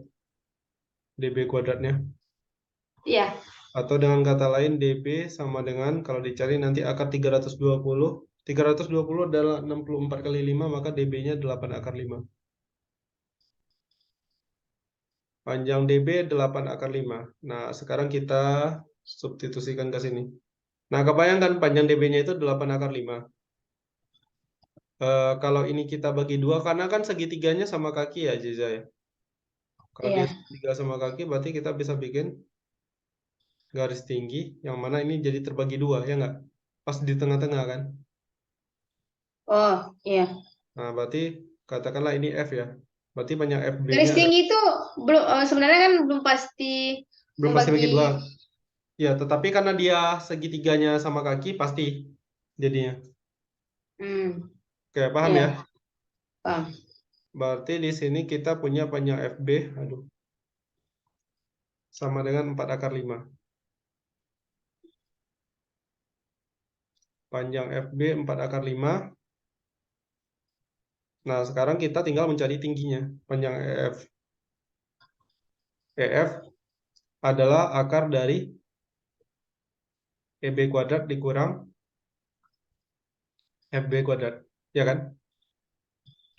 DB kuadratnya. Iya. Atau dengan kata lain DB sama dengan kalau dicari nanti akar 320. 320 adalah 64 kali 5, maka DB-nya 8 akar 5. Panjang DB 8 akar 5. Nah, sekarang kita substitusikan ke sini. Nah, kebayangkan panjang DB-nya itu 8 akar 5. Kalau ini kita bagi 2, karena kan segitiganya sama kaki ya, Jiza ya. Kalau dia segitiga sama kaki, berarti kita bisa bikin garis tinggi, yang mana ini jadi terbagi 2, ya nggak? Pas di tengah-tengah kan? Oh, iya. Nah, berarti katakanlah ini F ya. Berarti panjang FB-nya Garis tinggi itu belum sebenarnya kan belum pasti bagi 2. Ya, tetapi karena dia segitiganya sama kaki, pasti jadinya. Oke, paham ya? Paham. Berarti di sini kita punya panjang FB, aduh, sama dengan 4 akar 5. Panjang FB 4 akar 5. Nah, sekarang kita tinggal mencari tingginya. Panjang EF. EF adalah akar dari EB kuadrat dikurang FB kuadrat. Ya kan?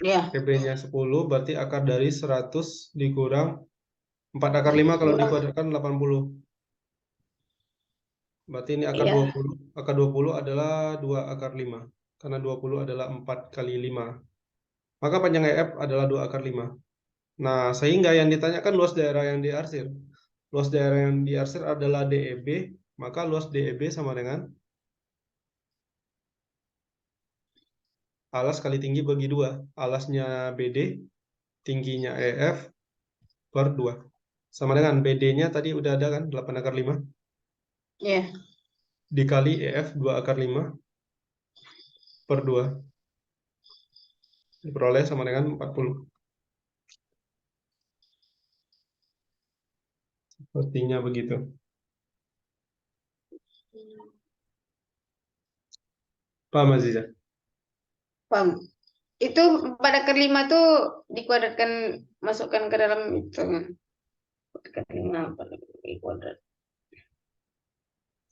Ya. EB-nya 10, berarti akar dari 100 dikurang 4 akar 5 kalau Kurang. dikuadratkan 80. Berarti ini akar Iya. 20. Akar 20 adalah 2 akar 5. Karena 20 adalah 4 kali 5. Maka panjang EF adalah 2 akar 5. Nah, sehingga yang ditanyakan luas daerah yang diarsir. Luas daerah yang diarsir adalah DEB, maka luas DEB sama dengan alas kali tinggi bagi 2. Alasnya BD, tingginya EF per 2. Sama dengan BD-nya tadi udah ada kan, 8 akar 5. Iya. Dikali EF 2 akar 5 per 2. Diperoleh sama dengan 40. Sepertinya begitu. Paham, Aziza? Paham. Itu 4 akar 5 tuh dikuadratkan, masukkan ke dalam itu kan. 4 akar 5, 4 akar 5 kuadrat.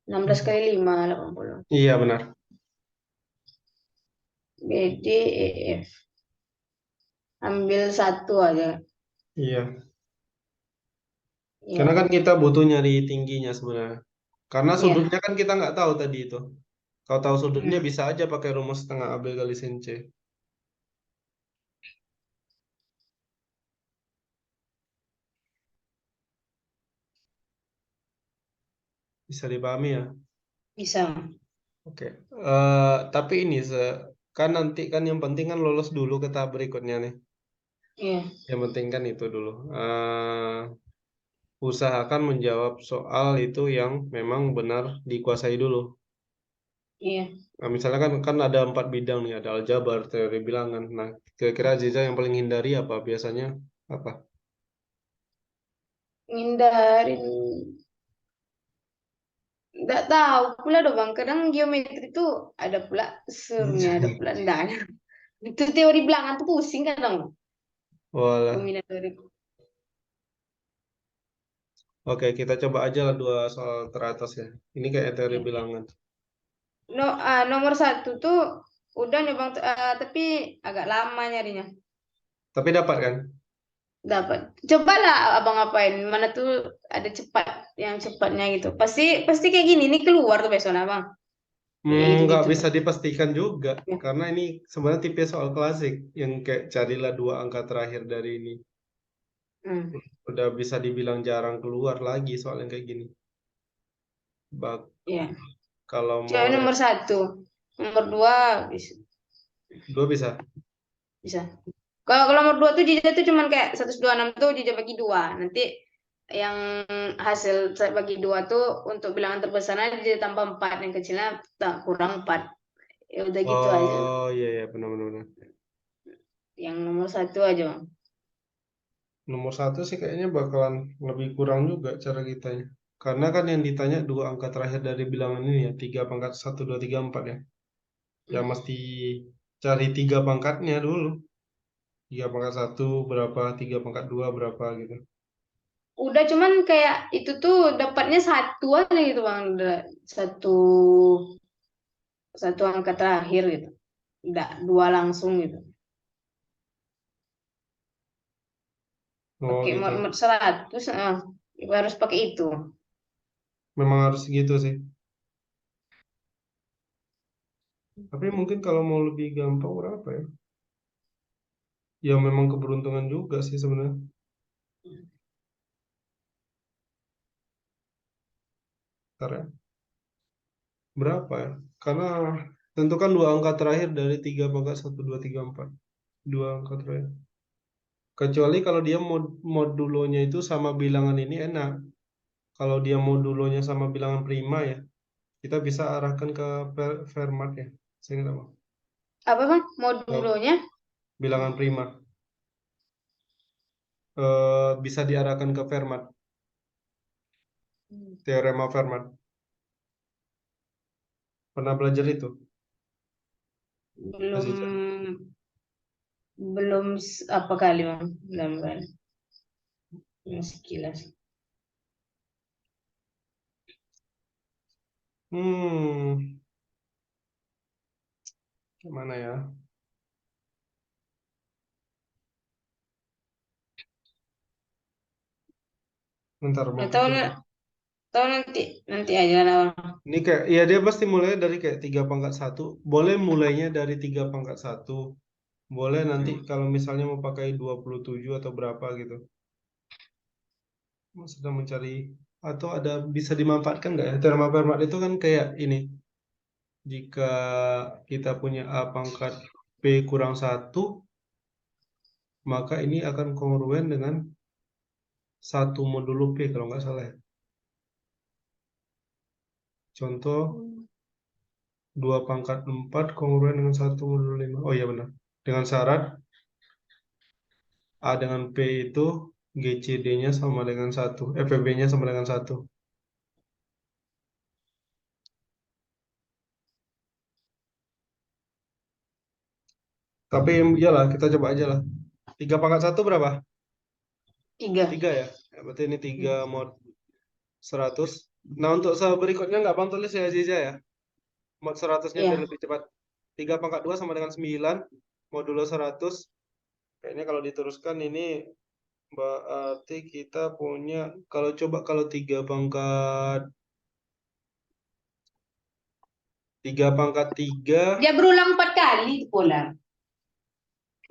16 kali 5, 80. Iya, benar. BD, EF. Ambil satu aja. Iya. Ya. Karena kan kita butuh nyari tingginya sebenarnya. Karena Iya. sudutnya kan kita nggak tahu tadi itu. Kalau tahu sudutnya Hmm. bisa aja pakai rumus setengah AB kali sin C. Bisa dipahami ya? Bisa. Oke. Tapi ini kan nanti kan yang penting kan lolos dulu ke tahap berikutnya nih. Iya. Yang penting kan itu dulu. Usahakan menjawab soal itu yang memang benar dikuasai dulu. Iya. Nah, misalnya kan ada 4 bidang nih, ada aljabar, teori bilangan. Nah, kira-kira Aziza yang paling hindari apa biasanya? Apa? Ngindarin. Nggak tahu pula dong Bang. Kadang geometri itu ada pula serunya, ada pula enggaknya. Itu teori bilangan tuh pusing kadang. Walah. Peminat teori. Oke, kita coba aja lah 2 soal teratas ya. Ini kayak teori Ya. bilangan. Nomor 1 tuh udah nih Bang, tapi agak lama nyarinya. Tapi dapat kan? Dapat. Cobalah Abang ngapain. Mana tuh ada cepat, yang cepatnya gitu. Pasti pasti kayak gini nih keluar tuh besoknya Bang. Kayak Nggak gitu-gitu tuh. bisa dipastikan juga. Ya. Karena ini sebenarnya tipe soal klasik. Yang kayak carilah 2 angka terakhir dari ini. Hmm. Udah bisa dibilang jarang keluar lagi soal yang kayak gini. Bak Ya. kalau Coba mau nomor 1. Nomor 2 bisa. 2 bisa. Bisa. Kalau nomor 2 tuh jejak tuh cuman kayak 126 tuh jejak bagi 2. Nanti yang hasil bagi 2 tuh untuk bilangan terbesarnya jejak tambah 4, yang kecilnya kurang 4. Ya udah gitu aja. Oh iya iya benar-benar. Yang nomor 1 aja, Bang. Nomor 1 sih kayaknya bakalan lebih kurang juga cara kita ya. Karena kan yang ditanya 2 angka terakhir dari bilangan ini ya, 3 pangkat 1, 2, 3, 4 ya. Ya mesti cari 3 pangkatnya dulu. 3 pangkat 1 berapa, 3 pangkat 2 berapa gitu. Udah cuman kayak itu tuh dapatnya satu aja gitu, Bang. Udah satu satu angka terakhir gitu. Enggak dua langsung gitu. Oh Pakai gitu. mod 100, harus pakai itu. Memang harus gitu sih. Tapi mungkin kalau mau lebih gampang berapa ya? Ya memang keberuntungan juga sih sebenarnya. Ntar ya. Berapa ya? Karena tentukan 2 angka terakhir dari 3 pangkat 1, 2, 3, 4. 2 angka terakhir. Kecuali kalau dia modulonya itu sama bilangan ini enak. Kalau dia modulonya sama bilangan prima ya, kita bisa arahkan ke Fermat ya. Saya nggak tahu. Apa, Bang? Ke Modulonya? bilangan prima. bisa diarahkan ke Fermat, teorema Fermat. Pernah belajar itu, Belum Aziza? belum apa kali Bang. Belum kan. Sekilas. Gimana ya? Bentar, mau Atau coba. atau nanti aja lah Bang. Ini kayak, ya dia pasti mulai dari kayak 3 pangkat 1. Boleh mulainya dari 3 pangkat 1. Boleh nanti kalau misalnya mau pakai 27 atau berapa gitu. Sedang mencari, atau ada bisa dimanfaatkan nggak ya? Teorema Fermat itu kan kayak ini. Jika kita punya A pangkat P kurang 1, maka ini akan kongruen dengan 1 modulo P kalau nggak salah ya. Contoh, 2 pangkat 4 kongruen dengan 1 modulo 5. Oh iya benar. Dengan syarat A dengan P itu GCD-nya sama dengan 1. FEB-nya sama dengan 1. Tapi iyalah, kita coba aja lah. 3 pangkat 1 berapa? 3. 3 ya? Ya, berarti ini 3 mod 100. Nah, untuk berikutnya nggak Bang tulis ya Aziza ya? Mod 100-nya biar Iya. lebih cepat. 3 pangkat 2 sama dengan 9. Modulo 100. Kayaknya kalau diteruskan ini berarti kita punya, kalau 3 pangkat 3. Dia berulang 4 kali pola.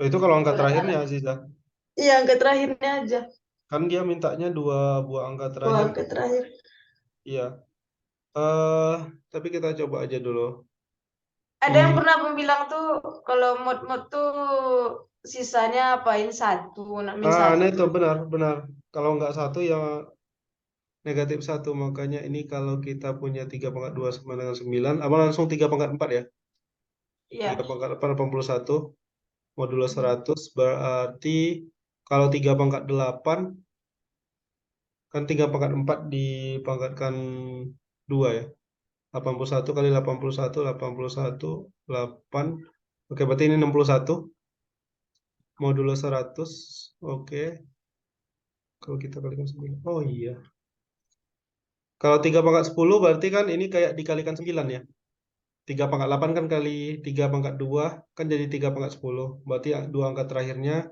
Itu kalau angka Kalau terakhirnya salah. Aziza. Iya, angka terakhirnya aja. Kan dia mintanya 2 buah angka Oh, terakhir. angka terakhir. Iya. eh tapi kita coba aja dulu. Ada yang Hmm. pernah bilang tuh kalau mod-mod tuh sisanya apain satu, nak min Nah satu. itu benar. Kalau nggak 1 ya -1. Makanya ini kalau kita punya 3 pangkat 2 sama dengan 9, apa langsung 3 pangkat 4 ya? Iya. 3 pangkat 4 81 modulo 100 berarti kalau 3 pangkat 8 kan 3 pangkat 4 dipangkatkan 2 ya. 81 kali 81 81 8. Oke, berarti ini 61 modulo 100. Oke. Kalau kita kalikan 9. Oh iya. Kalau 3 pangkat 10 berarti kan ini kayak dikalikan 9 ya. 3 pangkat 8 kan kali 3 pangkat 2 kan jadi 3 pangkat 10. Berarti 2 angka terakhirnya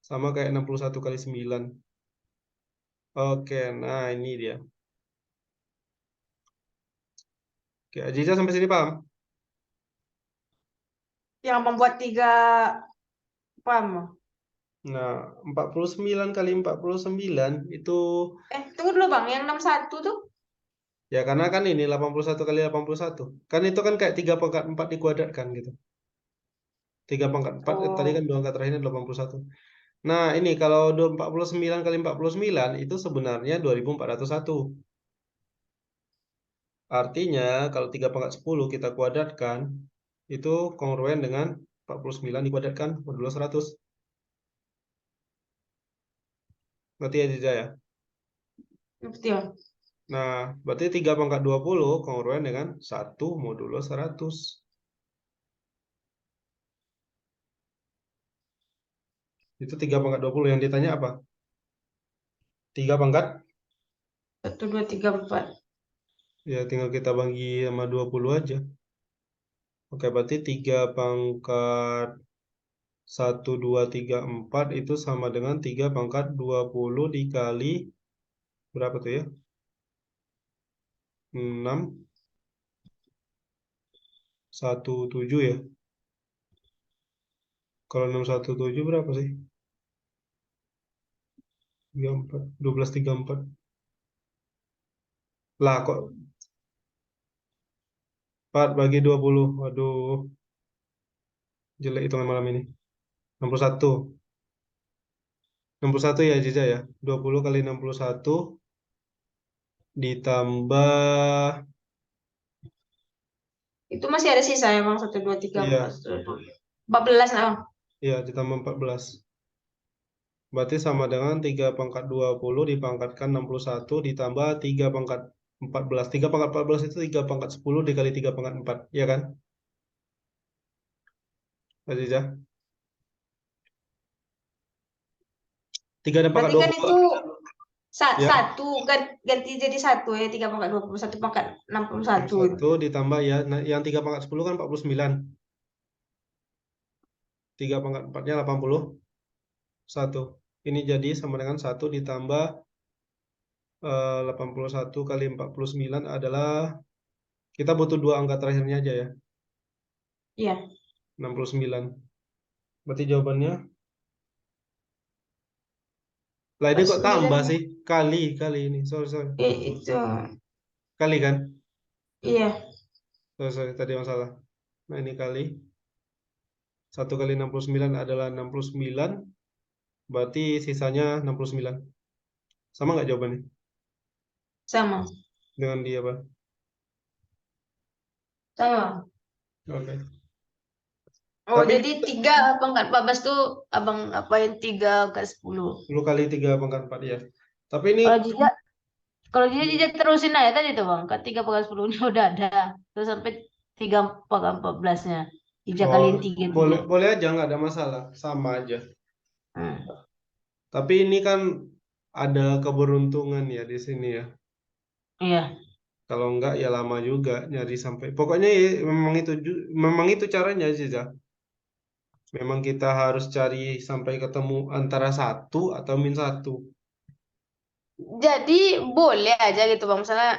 sama kayak 61 kali 9. Oke, nah ini dia. Oke, Aziza sampai sini paham? Yang membuat 3 paham. Nah, 49 kali 49 itu Tunggu dulu Bang, yang 61 tuh. ya karena kan ini 81 kali 81. Kan itu kan kayak 3 pangkat 4 dikuadratkan gitu. 3 pangkat 4 tadi kan Oh, 2 angka terakhirnya 81. Nah, ini kalau 49 kali 49 itu sebenarnya 2401. Artinya kalau 3 pangkat 10 kita kuadratkan itu kongruen dengan 49 dikuadratkan modulo 100. Berarti ya Jiza ya. betul. Nah, berarti 3 pangkat 20 kongruen dengan 1 modulo 100. Itu 3 pangkat 20. Yang ditanya apa? 3 pangkat? 1, 2, 3, 4. Ya tinggal kita bagi sama 20 aja. Oke, berarti 3 pangkat 1, 2, 3, 4 itu sama dengan 3 pangkat 20 dikali berapa tuh ya? 6, 17 ya. Kalau 617 berapa sih? 34, 1234. Lah kok 4 bagi 20. Waduh, jelek hitungan malam ini. 61. 61 ya Jiza ya. 20 kali 61 ditambah, Itu masih ada sisa ya Bang, 1, 2, 3, 4. iya, 14 nah Bang. iya ditambah 14. Berarti sama dengan 3 pangkat 20 dipangkatkan 61 ditambah 3 pangkat 14. 3 pangkat 14 itu 3 pangkat 10 dikali 3 pangkat 4. Iya kan? Aziza? 3 dan pangkat Berarti kan 20. itu Ya. satu ganti jadi satu ya, 3 pangkat 21 pangkat 61 itu. 1 ditambah ya. Nah, yang 3 pangkat 10 kan 49. 3 pangkat 4-nya 81. Ini jadi sama dengan 1 ditambah 81 kali 49 adalah, kita butuh dua angka terakhirnya aja ya. Iya. 69. Berarti jawabannya, lah ini kok 49 tambah ya. sih? Kali ini. Sorry. Itu. Kali kan? Iya. Sorry, tadi masalah. Nah, ini kali. 1 kali 69 adalah 69. Berarti sisanya 69. Sama nggak jawabannya? Sama. Dengan dia apa? Sama. Oke. Oh, Tapi jadi 3 pangkat 14 tuh abang apain 3 pangkat 10. 10 kali 3 pangkat 4 ya. Tapi ini Kalau jejak, kalau jejak terusin aja tadi tuh bang, ke 3 pangkat 10-nya udah ada, terus sampai 3 pangkat 14-nya, jejak oh, kaliin 3 dulu. boleh aja, nggak ada masalah. Sama aja. Hmm. Tapi ini kan ada keberuntungan ya di sini ya. Iya, Kalau enggak ya lama juga nyari sampai. Pokoknya ya, memang itu caranya Ziza. Memang kita harus cari sampai ketemu antara 1 atau -1. Jadi boleh aja gitu bang, misalnya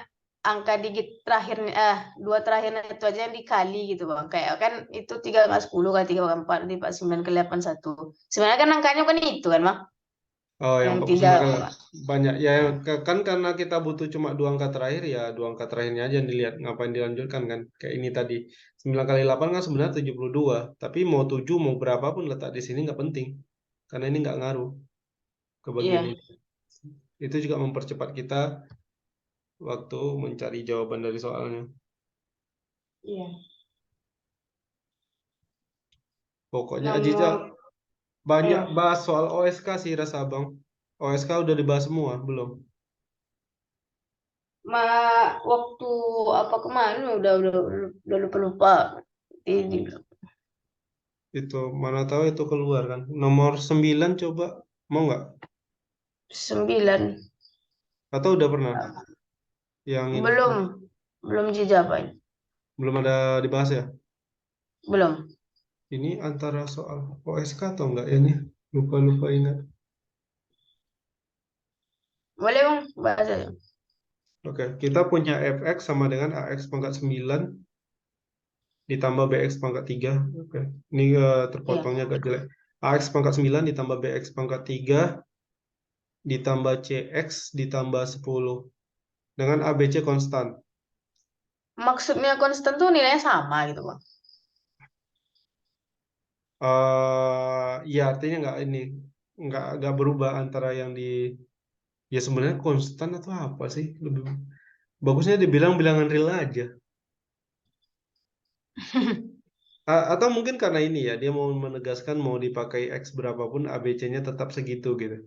angka digit terakhirnya, dua terakhirnya itu aja yang dikali gitu bang. Kayak kan itu 3 kali 10 kali 3 kali 4 dipat 9 kali 81. Sebenarnya kan angkanya kan itu kan bang, Oh, yang yang 49 tiga. kan banyak ya, kan karena kita butuh cuma dua angka terakhir ya, dua angka terakhirnya aja yang dilihat, ngapain dilanjutkan kan, kayak ini tadi 9 kali 8 kan sebenarnya 72, tapi mau 7 mau berapapun letak di sini nggak penting karena ini nggak ngaruh ke bagian Iya, ini. Itu juga mempercepat kita waktu mencari jawaban dari soalnya. iya. Pokoknya Aziza Nomor, banyak ayo. bahas soal OSK sih rasa abang. OSK udah dibahas semua belum? Ma, waktu apa kemarin udah lupa-lupa. Ini Itu mana tahu itu keluar kan. Nomor 9 coba, mau nggak? 9. Atau udah pernah? Yang ini Belum dijabain. belum ada dibahas ya? Belum. Ini antara soal OSK atau enggak ya nih? Lupa ingat. Boleh bang, bahas aja. Oke, kita punya fx sama dengan ax pangkat 9 ditambah bx pangkat 3. Oke, ini Iya. terpotongnya agak jelek. Ax pangkat 9 ditambah bx pangkat 3 ditambah cx ditambah 10 dengan ABC konstan. Maksudnya konstan tuh nilainya sama gitu bang. Ya artinya nggak berubah antara yang di, ya sebenarnya konstan atau apa sih, lebih bagusnya dibilang bilangan real aja. Atau mungkin karena ini ya dia mau menegaskan mau dipakai x berapapun ABC-nya tetap segitu gitu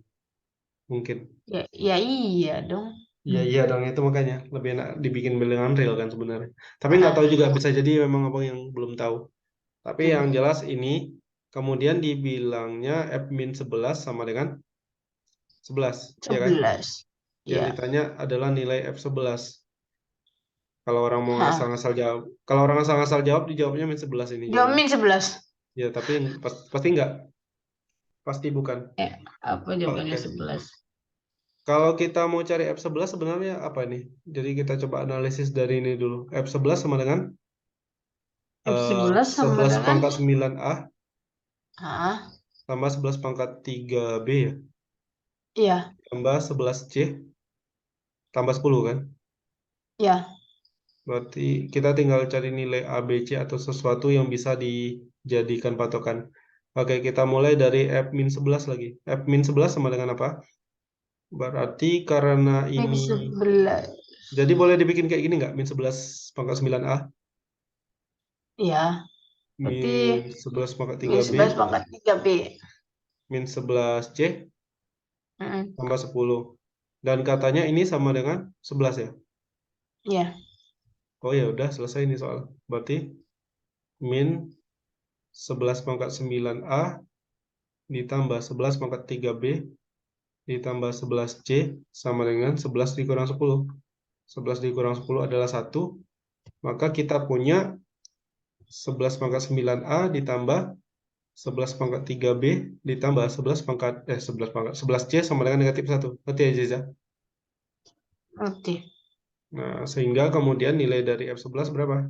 mungkin. Ya, ya iya dong. Iya dong, itu makanya lebih enak dibikin bilangan real kan sebenarnya, tapi nggak Ah, tahu juga, bisa jadi memang abang yang belum tahu. Tapi yang jelas ini kemudian dibilangnya f min 11 sama dengan 11 ya kan. 11. Yang Ya. ditanya adalah nilai F11. Kalau orang mau Hah. asal-asal jawab, kalau orang asal-asal jawab, dijawabnya min 11 ini jawabannya. Jamin 11. Ya, tapi pasti enggak. Pasti bukan. Apa jawabannya Oke. 11? Kalau kita mau cari F11 sebenarnya apa nih? Jadi kita coba analisis dari ini dulu. F11 sama dengan F11 sama 11 dengan, pangkat 9A tambah 11 pangkat 3B ya. iya, Tambah 11C tambah 10 kan? ya. Berarti kita tinggal cari nilai A, B, C atau sesuatu yang bisa dijadikan patokan. Oke, kita mulai dari F-11 lagi. F-11 sama dengan apa? Berarti karena Min ini, 11. jadi boleh dibikin kayak gini nggak? Min 11 pangkat 9A, Iya. Berarti min 11 pangkat min 3B, 11 pangkat 3B. min 11C, Mm-mm. tambah 10. Dan katanya ini sama dengan 11 ya. Iya. Oh ya udah selesai ini soal. Berarti min 11 pangkat 9A ditambah 11 pangkat 3B ditambah 11C sama dengan 11 dikurang 10. 11 dikurang 10 adalah 1. Maka kita punya 11 pangkat 9A ditambah 11 pangkat 3B ditambah 11 pangkat 11C sama dengan negatif 1. Ngerti ya, Ziza? Oke. Nah, sehingga kemudian nilai dari F11 berapa?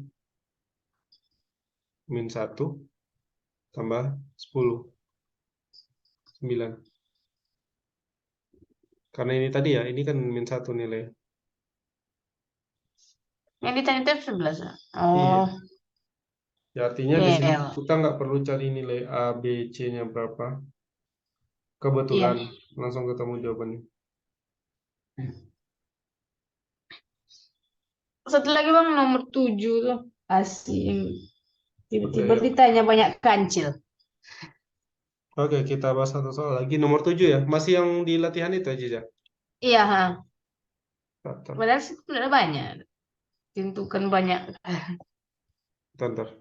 Min 1 tambah 10. 9. Karena ini tadi ya, ini kan min 1 nilai. Yang ditanya itu 11. Iya. Oh, Ya, artinya di sini iya. kita nggak perlu cari nilai A, B, C-nya berapa. Iya. Kebetulan langsung ketemu jawabannya. Satu lagi bang, nomor 7 tuh. Asing. Tiba-tiba Oke, ditanya banyak kancil. oke, kita bahas satu soal lagi. Nomor 7 ya. Masih yang di latihan itu aja, Ziza? Iya, ha. Bentar, Padahal sih sebenarnya banyak. Tentukan banyak. bentar.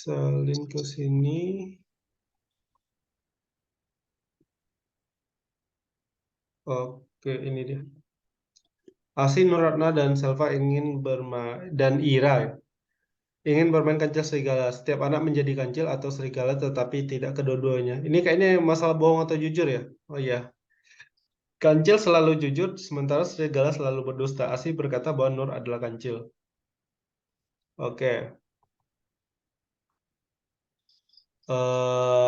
Salin ke sini. Oke, ini dia. Asi, Nuratna, dan Selva dan Ira ya, ingin bermain kancil serigala. Setiap anak menjadi kancil atau serigala, tetapi tidak kedua-duanya. Ini kayaknya masalah bohong atau jujur ya? Oh iya. Kancil selalu jujur, sementara serigala selalu berdusta. Asi berkata bahwa Nur adalah kancil. Oke.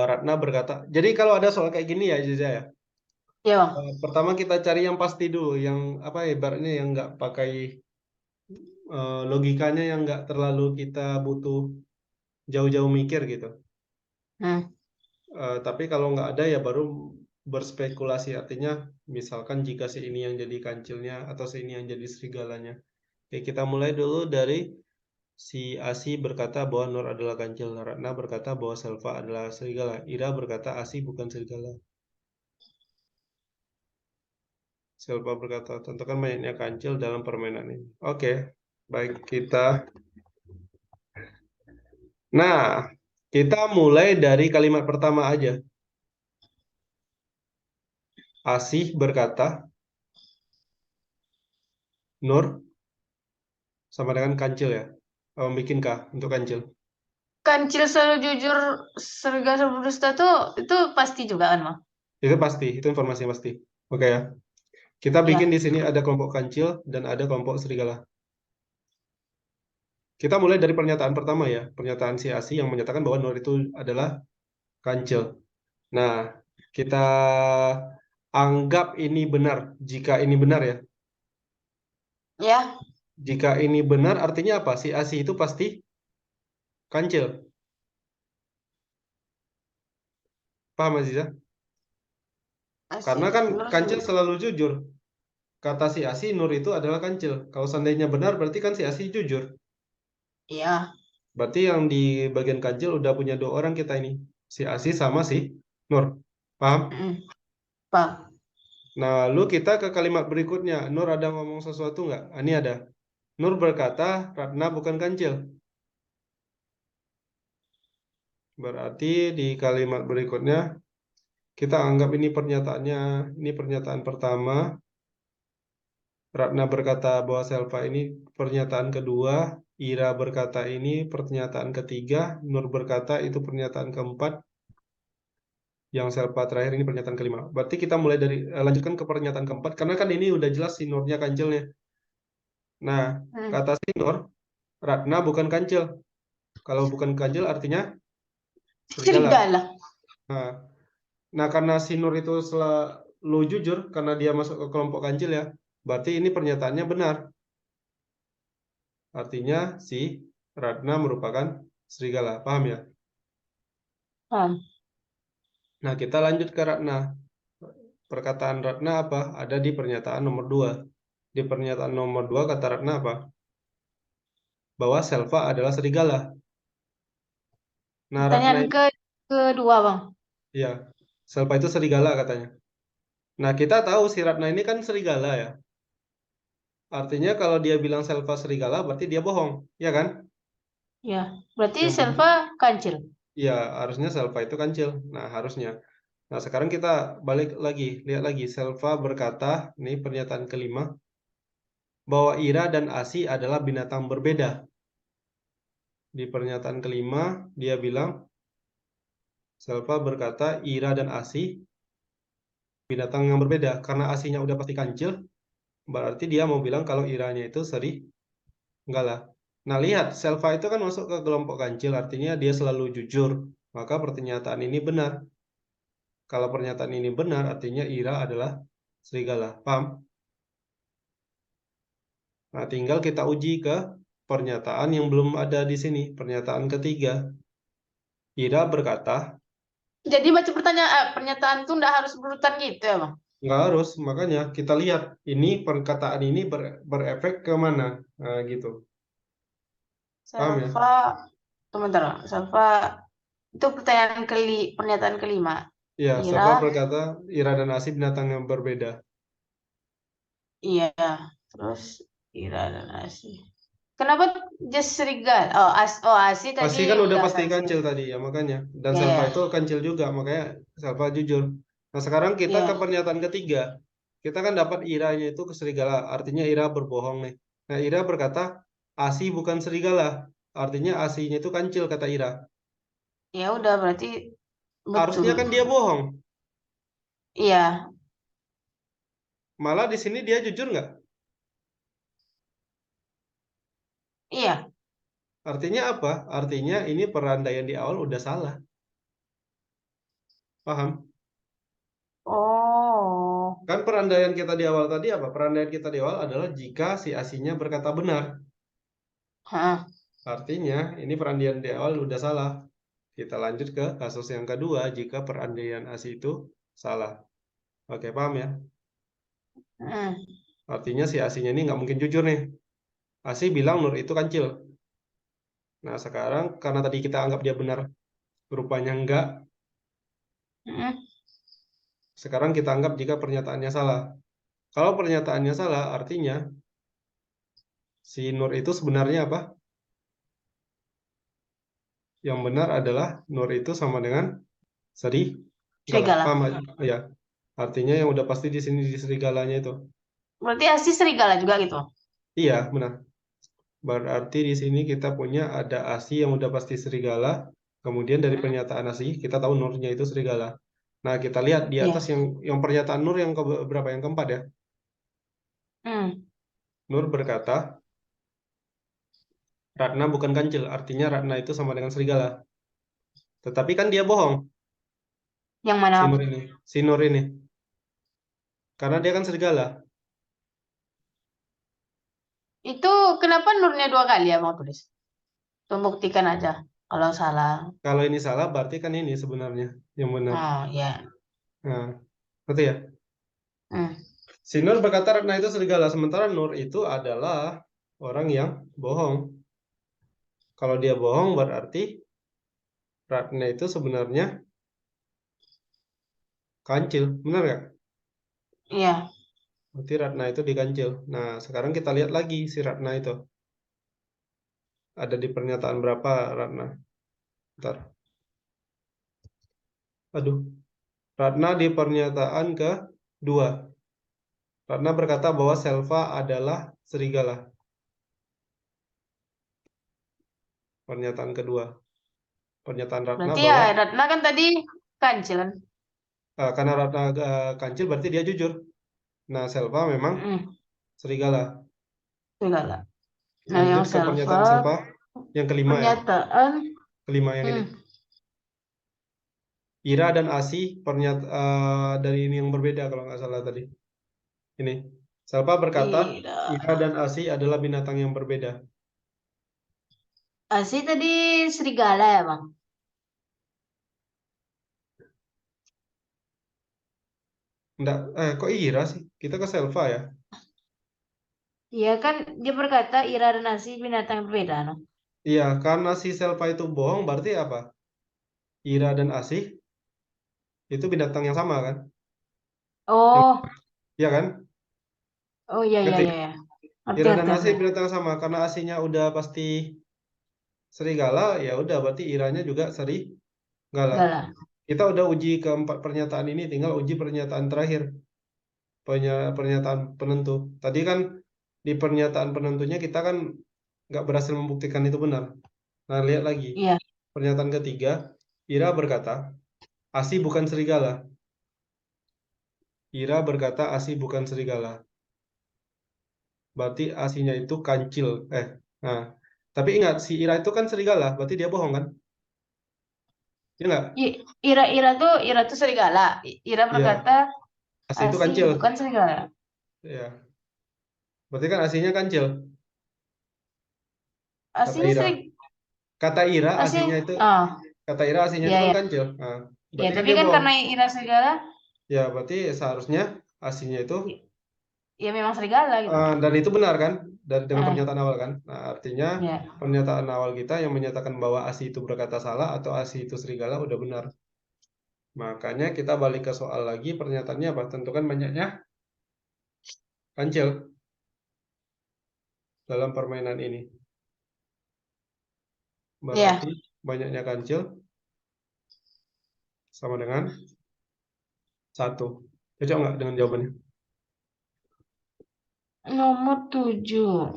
Ratna berkata, jadi kalau ada soal kayak gini ya, Jaja ya. Ya bang. Pertama kita cari yang pasti dulu, yang apa ya, ibaratnya yang nggak pakai logikanya, yang nggak terlalu kita butuh jauh-jauh mikir gitu. Hmm. Tapi kalau nggak ada ya baru berspekulasi, artinya misalkan jika si ini yang jadi kancilnya atau si ini yang jadi serigalanya. Oke, kita mulai dulu dari si Asi berkata bahwa Nur adalah kancil. Ratna berkata bahwa Selva adalah serigala. Ira berkata Asi bukan serigala. Selva berkata, tentukan banyaknya kancil dalam permainan ini. Oke, baik kita. Nah, kita mulai dari kalimat pertama aja. Asih berkata, Nur sama dengan kancil ya. Bikinkah untuk kancil? Kancil selalu jujur, serigala selalu berdusta tuh itu pasti juga kan bang? Itu pasti, itu informasi yang pasti. Oke ya. Kita bikin Ya. di sini ada kelompok kancil dan ada kelompok serigala. Kita mulai dari pernyataan pertama ya, pernyataan si Asi yang menyatakan bahwa Nur itu adalah kancil. Nah, kita anggap ini benar. Jika ini benar ya. Ya. Jika ini benar artinya apa? Si Asi itu pasti kancil. Paham Aziza? Karena Asik. kan Nur kancil sih. selalu jujur. Kata si Asi, Nur itu adalah kancil. Kalau seandainya benar berarti kan si Asi jujur. Iya. Berarti yang di bagian kancil udah punya dua orang kita ini. Si Asi sama si Nur. Paham? Mm-mm. Bang. Nah, lalu kita ke kalimat berikutnya. Nur ada ngomong sesuatu nggak? Ah, ini ada. Nur berkata, Ratna bukan kancil. Berarti di kalimat berikutnya, kita anggap ini pernyataannya. Ini pernyataan pertama. Ratna berkata bahwa Selva ini pernyataan kedua. Ira berkata ini pernyataan ketiga. Nur berkata itu pernyataan keempat. Yang Selva terakhir ini pernyataan kelima. Berarti kita mulai dari lanjutkan ke pernyataan keempat. Karena kan ini udah jelas si Nurnya kancilnya. Nah, Hmm. kata si Nur, Ratna bukan kancil. Kalau bukan kancil artinya serigala. Serigala. Nah, karena si Nur itu selalu jujur, karena dia masuk ke kelompok kancil ya, berarti ini pernyataannya benar. Artinya si Ratna merupakan serigala. Paham ya? Bang. Nah, kita lanjut ke Ratna. Perkataan Ratna apa? Ada di pernyataan nomor 2. Di pernyataan nomor 2 kata Ratna apa? bahwa Selva adalah serigala. Nah, Ratna Pertanyaan kedua, Bang. ya, Selva itu serigala katanya. Nah, kita tahu si Ratna ini kan serigala ya. Artinya kalau dia bilang Selva serigala berarti dia bohong, ya kan? Ya, berarti Yang Selva kancil. ya harusnya Selva itu kancil. Nah, harusnya. Nah, sekarang kita balik lagi, lihat lagi. Selva berkata, ini pernyataan kelima, bahwa Ira dan Asi adalah binatang berbeda. Di pernyataan kelima, dia bilang, Selva berkata, Ira dan Asi binatang yang berbeda. Karena Asinya udah pasti kancil, berarti dia mau bilang kalau Iranya itu serigala. Nah, lihat, Selva itu kan masuk ke kelompok kancil, artinya dia selalu jujur. Maka pernyataan ini benar. Kalau pernyataan ini benar, artinya Ira adalah serigala. Paham? Nah, tinggal kita uji ke pernyataan yang belum ada di sini. Pernyataan ketiga. Ira berkata, Jadi baca pernyataan tuh nggak harus berurutan gitu ya, Bang? nggak harus, makanya kita lihat ini perkataan ini berefek ke mana. Nah, gitu. Paham ya? Selva, sebentar, Selva itu pernyataan kelima. Ya, Ira, Selva berkata, Ira dan Asi binatang yang berbeda. iya. Terus Ira dan Asi. Kenapa just serigala? Asi tadi Asi kan udah udah pasti kancil. kancil tadi ya, makanya. Dan Ya, Selva ya, itu kancil juga, makanya Selva jujur. Nah, sekarang kita ke ya. pernyataan ketiga. Kita kan dapat Iranya itu ke serigala, artinya Ira berbohong nih. Nah, Ira berkata, Asi bukan serigala, artinya Asinya itu kancil, kata Ira. Ya udah berarti betul. Harusnya kan dia bohong. Iya, Malah di sini dia jujur nggak? iya. Artinya apa? Artinya ini perandaian di awal udah salah. Paham? Oh, Kan perandaian kita di awal tadi apa? Perandaian kita di awal adalah jika si Asinya berkata benar. Hah. Artinya ini perandaian di awal udah salah. Kita lanjut ke kasus yang kedua jika perandaian ASI itu salah. Oke, paham ya? Hmm. Artinya si ASI-nya ini nggak mungkin jujur nih. ASI bilang Nur itu kancil. Nah, sekarang karena tadi kita anggap dia benar, rupanya enggak. Hmm. Sekarang kita anggap jika pernyataannya salah. Kalau pernyataannya salah, artinya si Nur itu sebenarnya apa? Yang benar adalah Nur itu sama dengan serigala. Serigala. Paham aja? Ya. Artinya yang udah pasti di sini di serigalanya itu. Berarti Asi serigala juga gitu. Iya, benar. Berarti di sini kita punya ada ASI yang udah pasti serigala. Kemudian dari Hmm. pernyataan ASI kita tahu Nurnya itu serigala. Nah, kita lihat di atas Iya. yang pernyataan Nur yang berapa, yang keempat ya. Hmm. Nur berkata, Ratna bukan kancil, artinya Ratna itu sama dengan serigala. Tetapi kan dia bohong, Yang mana? si Nur ini. Si Nur ini. Karena dia kan serigala. Itu kenapa nurnya dua kali ya mau tulis? Membuktikan aja kalau salah. Kalau ini salah, berarti kan ini sebenarnya yang benar. Oh ya. Nah, ngerti ya? Hmm. Si Nur berkata Ratna itu serigala, sementara Nur itu adalah orang yang bohong. Kalau dia bohong berarti Ratna itu sebenarnya kancil, benar nggak? Iya. Berarti Ratna itu dikancil. Nah, sekarang kita lihat lagi si Ratna itu. Ada di pernyataan berapa Ratna? Bentar. Aduh, Ratna di pernyataan kedua. Ratna berkata bahwa Selva adalah serigala. Pernyataan kedua. Pernyataan Ratna Berarti ya bahwa Ratna kan tadi kancil kan? karena Ratna kancil berarti dia jujur. Nah, Selva memang Hmm. serigala. Serigala. Nah yang Lanjut ke Selva pernyataan Selva yang kelima ya. pernyataan. Kelima yang ini. Hmm. Ira dan Asi dari ini yang berbeda kalau nggak salah tadi. Ini. Salva berkata, Tidak. Ira dan Asi adalah binatang yang berbeda. Asi tadi serigala ya bang? Kok Ira sih? Kita ke Selva ya. Iya kan dia berkata Ira dan Asih binatang yang berbeda, no? Iya, karena si Selva itu bohong, berarti apa? Ira dan Asih itu binatang yang sama kan? Yang, Oh, iya kan? oh iya iya Ngerti? iya. Iya. Ngerti Ira dan ngerti Asih ngerti. binatang yang sama karena Asihnya udah pasti serigala, ya udah berarti Iranya juga serigala. Gala. Kita udah uji keempat pernyataan ini, tinggal uji pernyataan terakhir, pernyataan penentu. Tadi kan di pernyataan penentunya kita kan nggak berhasil membuktikan itu benar. Nah, lihat lagi. Iya. Pernyataan ketiga, Ira berkata, Asih bukan serigala. Ira berkata, Asih bukan serigala. Berarti Asihnya itu kancil. Nah. Tapi ingat, si Ira itu kan serigala, berarti dia bohong kan? Iya nggak? Ira tuh serigala. Ira Iya, berkata Asih itu Asih kancil. bukan serigala. Ya, berarti kan Asihnya kancil, kata Asihnya Ira. serig Kata Ira, Asih. Asihnya itu, Oh, kata Ira, Asihnya iya itu kan iya. kancil. Nah, Ya, berarti kan tapi dia kan bohong. karena Ira serigala, Ya, berarti seharusnya Asihnya itu, ya memang serigala gitu. dan itu benar kan? Dengan Eh, pernyataan awal kan? Nah, artinya ya. pernyataan awal kita yang menyatakan bahwa Asih itu berkata salah atau Asih itu serigala udah benar. Makanya kita balik ke soal lagi, pernyataannya apa? Tentukan banyaknya kancil dalam permainan ini. Iya. Berarti banyaknya kancil sama dengan 1. Cocok nggak dengan jawabannya? Nomor 7.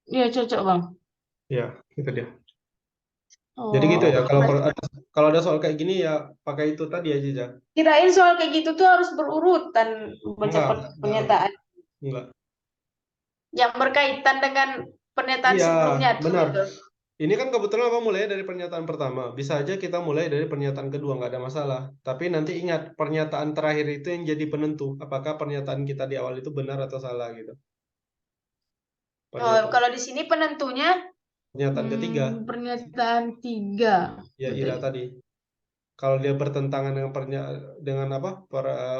Iya cocok bang. Ya, itu dia. Jadi gitu ya, Oh, kalau ada soal kayak gini ya pakai itu tadi aja. Ya. Kirain soal kayak gitu tuh harus berurutan baca Enggak, harus. pernyataan Enggak. yang berkaitan dengan pernyataan Iya, sebelumnya tuh benar. gitu. Ini kan kebetulan apa mulai dari pernyataan pertama. Bisa aja kita mulai dari pernyataan kedua, nggak ada masalah. Tapi nanti ingat, pernyataan terakhir itu yang jadi penentu. Apakah pernyataan kita di awal itu benar atau salah gitu. Oh, Pernyataan, kalau di sini penentunya pernyataan ketiga, pernyataan 3. ya Ira tadi. Kalau dia bertentangan dengan dengan apa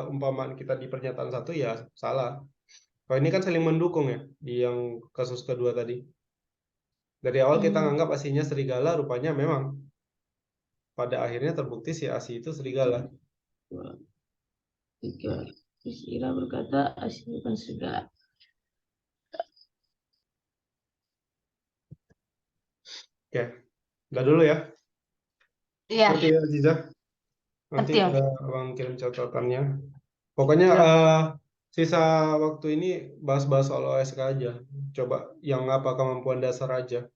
umpamaan kita di pernyataan 1 ya salah. Kalau ini kan saling mendukung ya di yang kasus kedua tadi. Dari awal kita nganggap Asihnya serigala, rupanya memang pada akhirnya terbukti si Asih itu serigala. 3. Terus Ira berkata Asih bukan serigala. Oke, udah dulu ya. Iya, Nanti ya Aziza, nanti ngerti om. abang kirim catatannya. Pokoknya Ya. sisa waktu ini bahas-bahas soal OSK aja. Coba yang apa kemampuan dasar aja. Oh,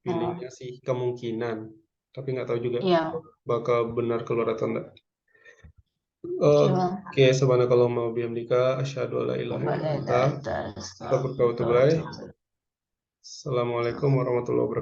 Feelingnya sih kemungkinan, tapi nggak tahu juga iya. bakal benar keluar atau enggak. Oke bang. Oke, subhanakallahumma wa bihamdika asyhadu an la ilaha illa anta astaghfiruka wa atubu ilaik. Assalamualaikum warahmatullahi wabarakatuh.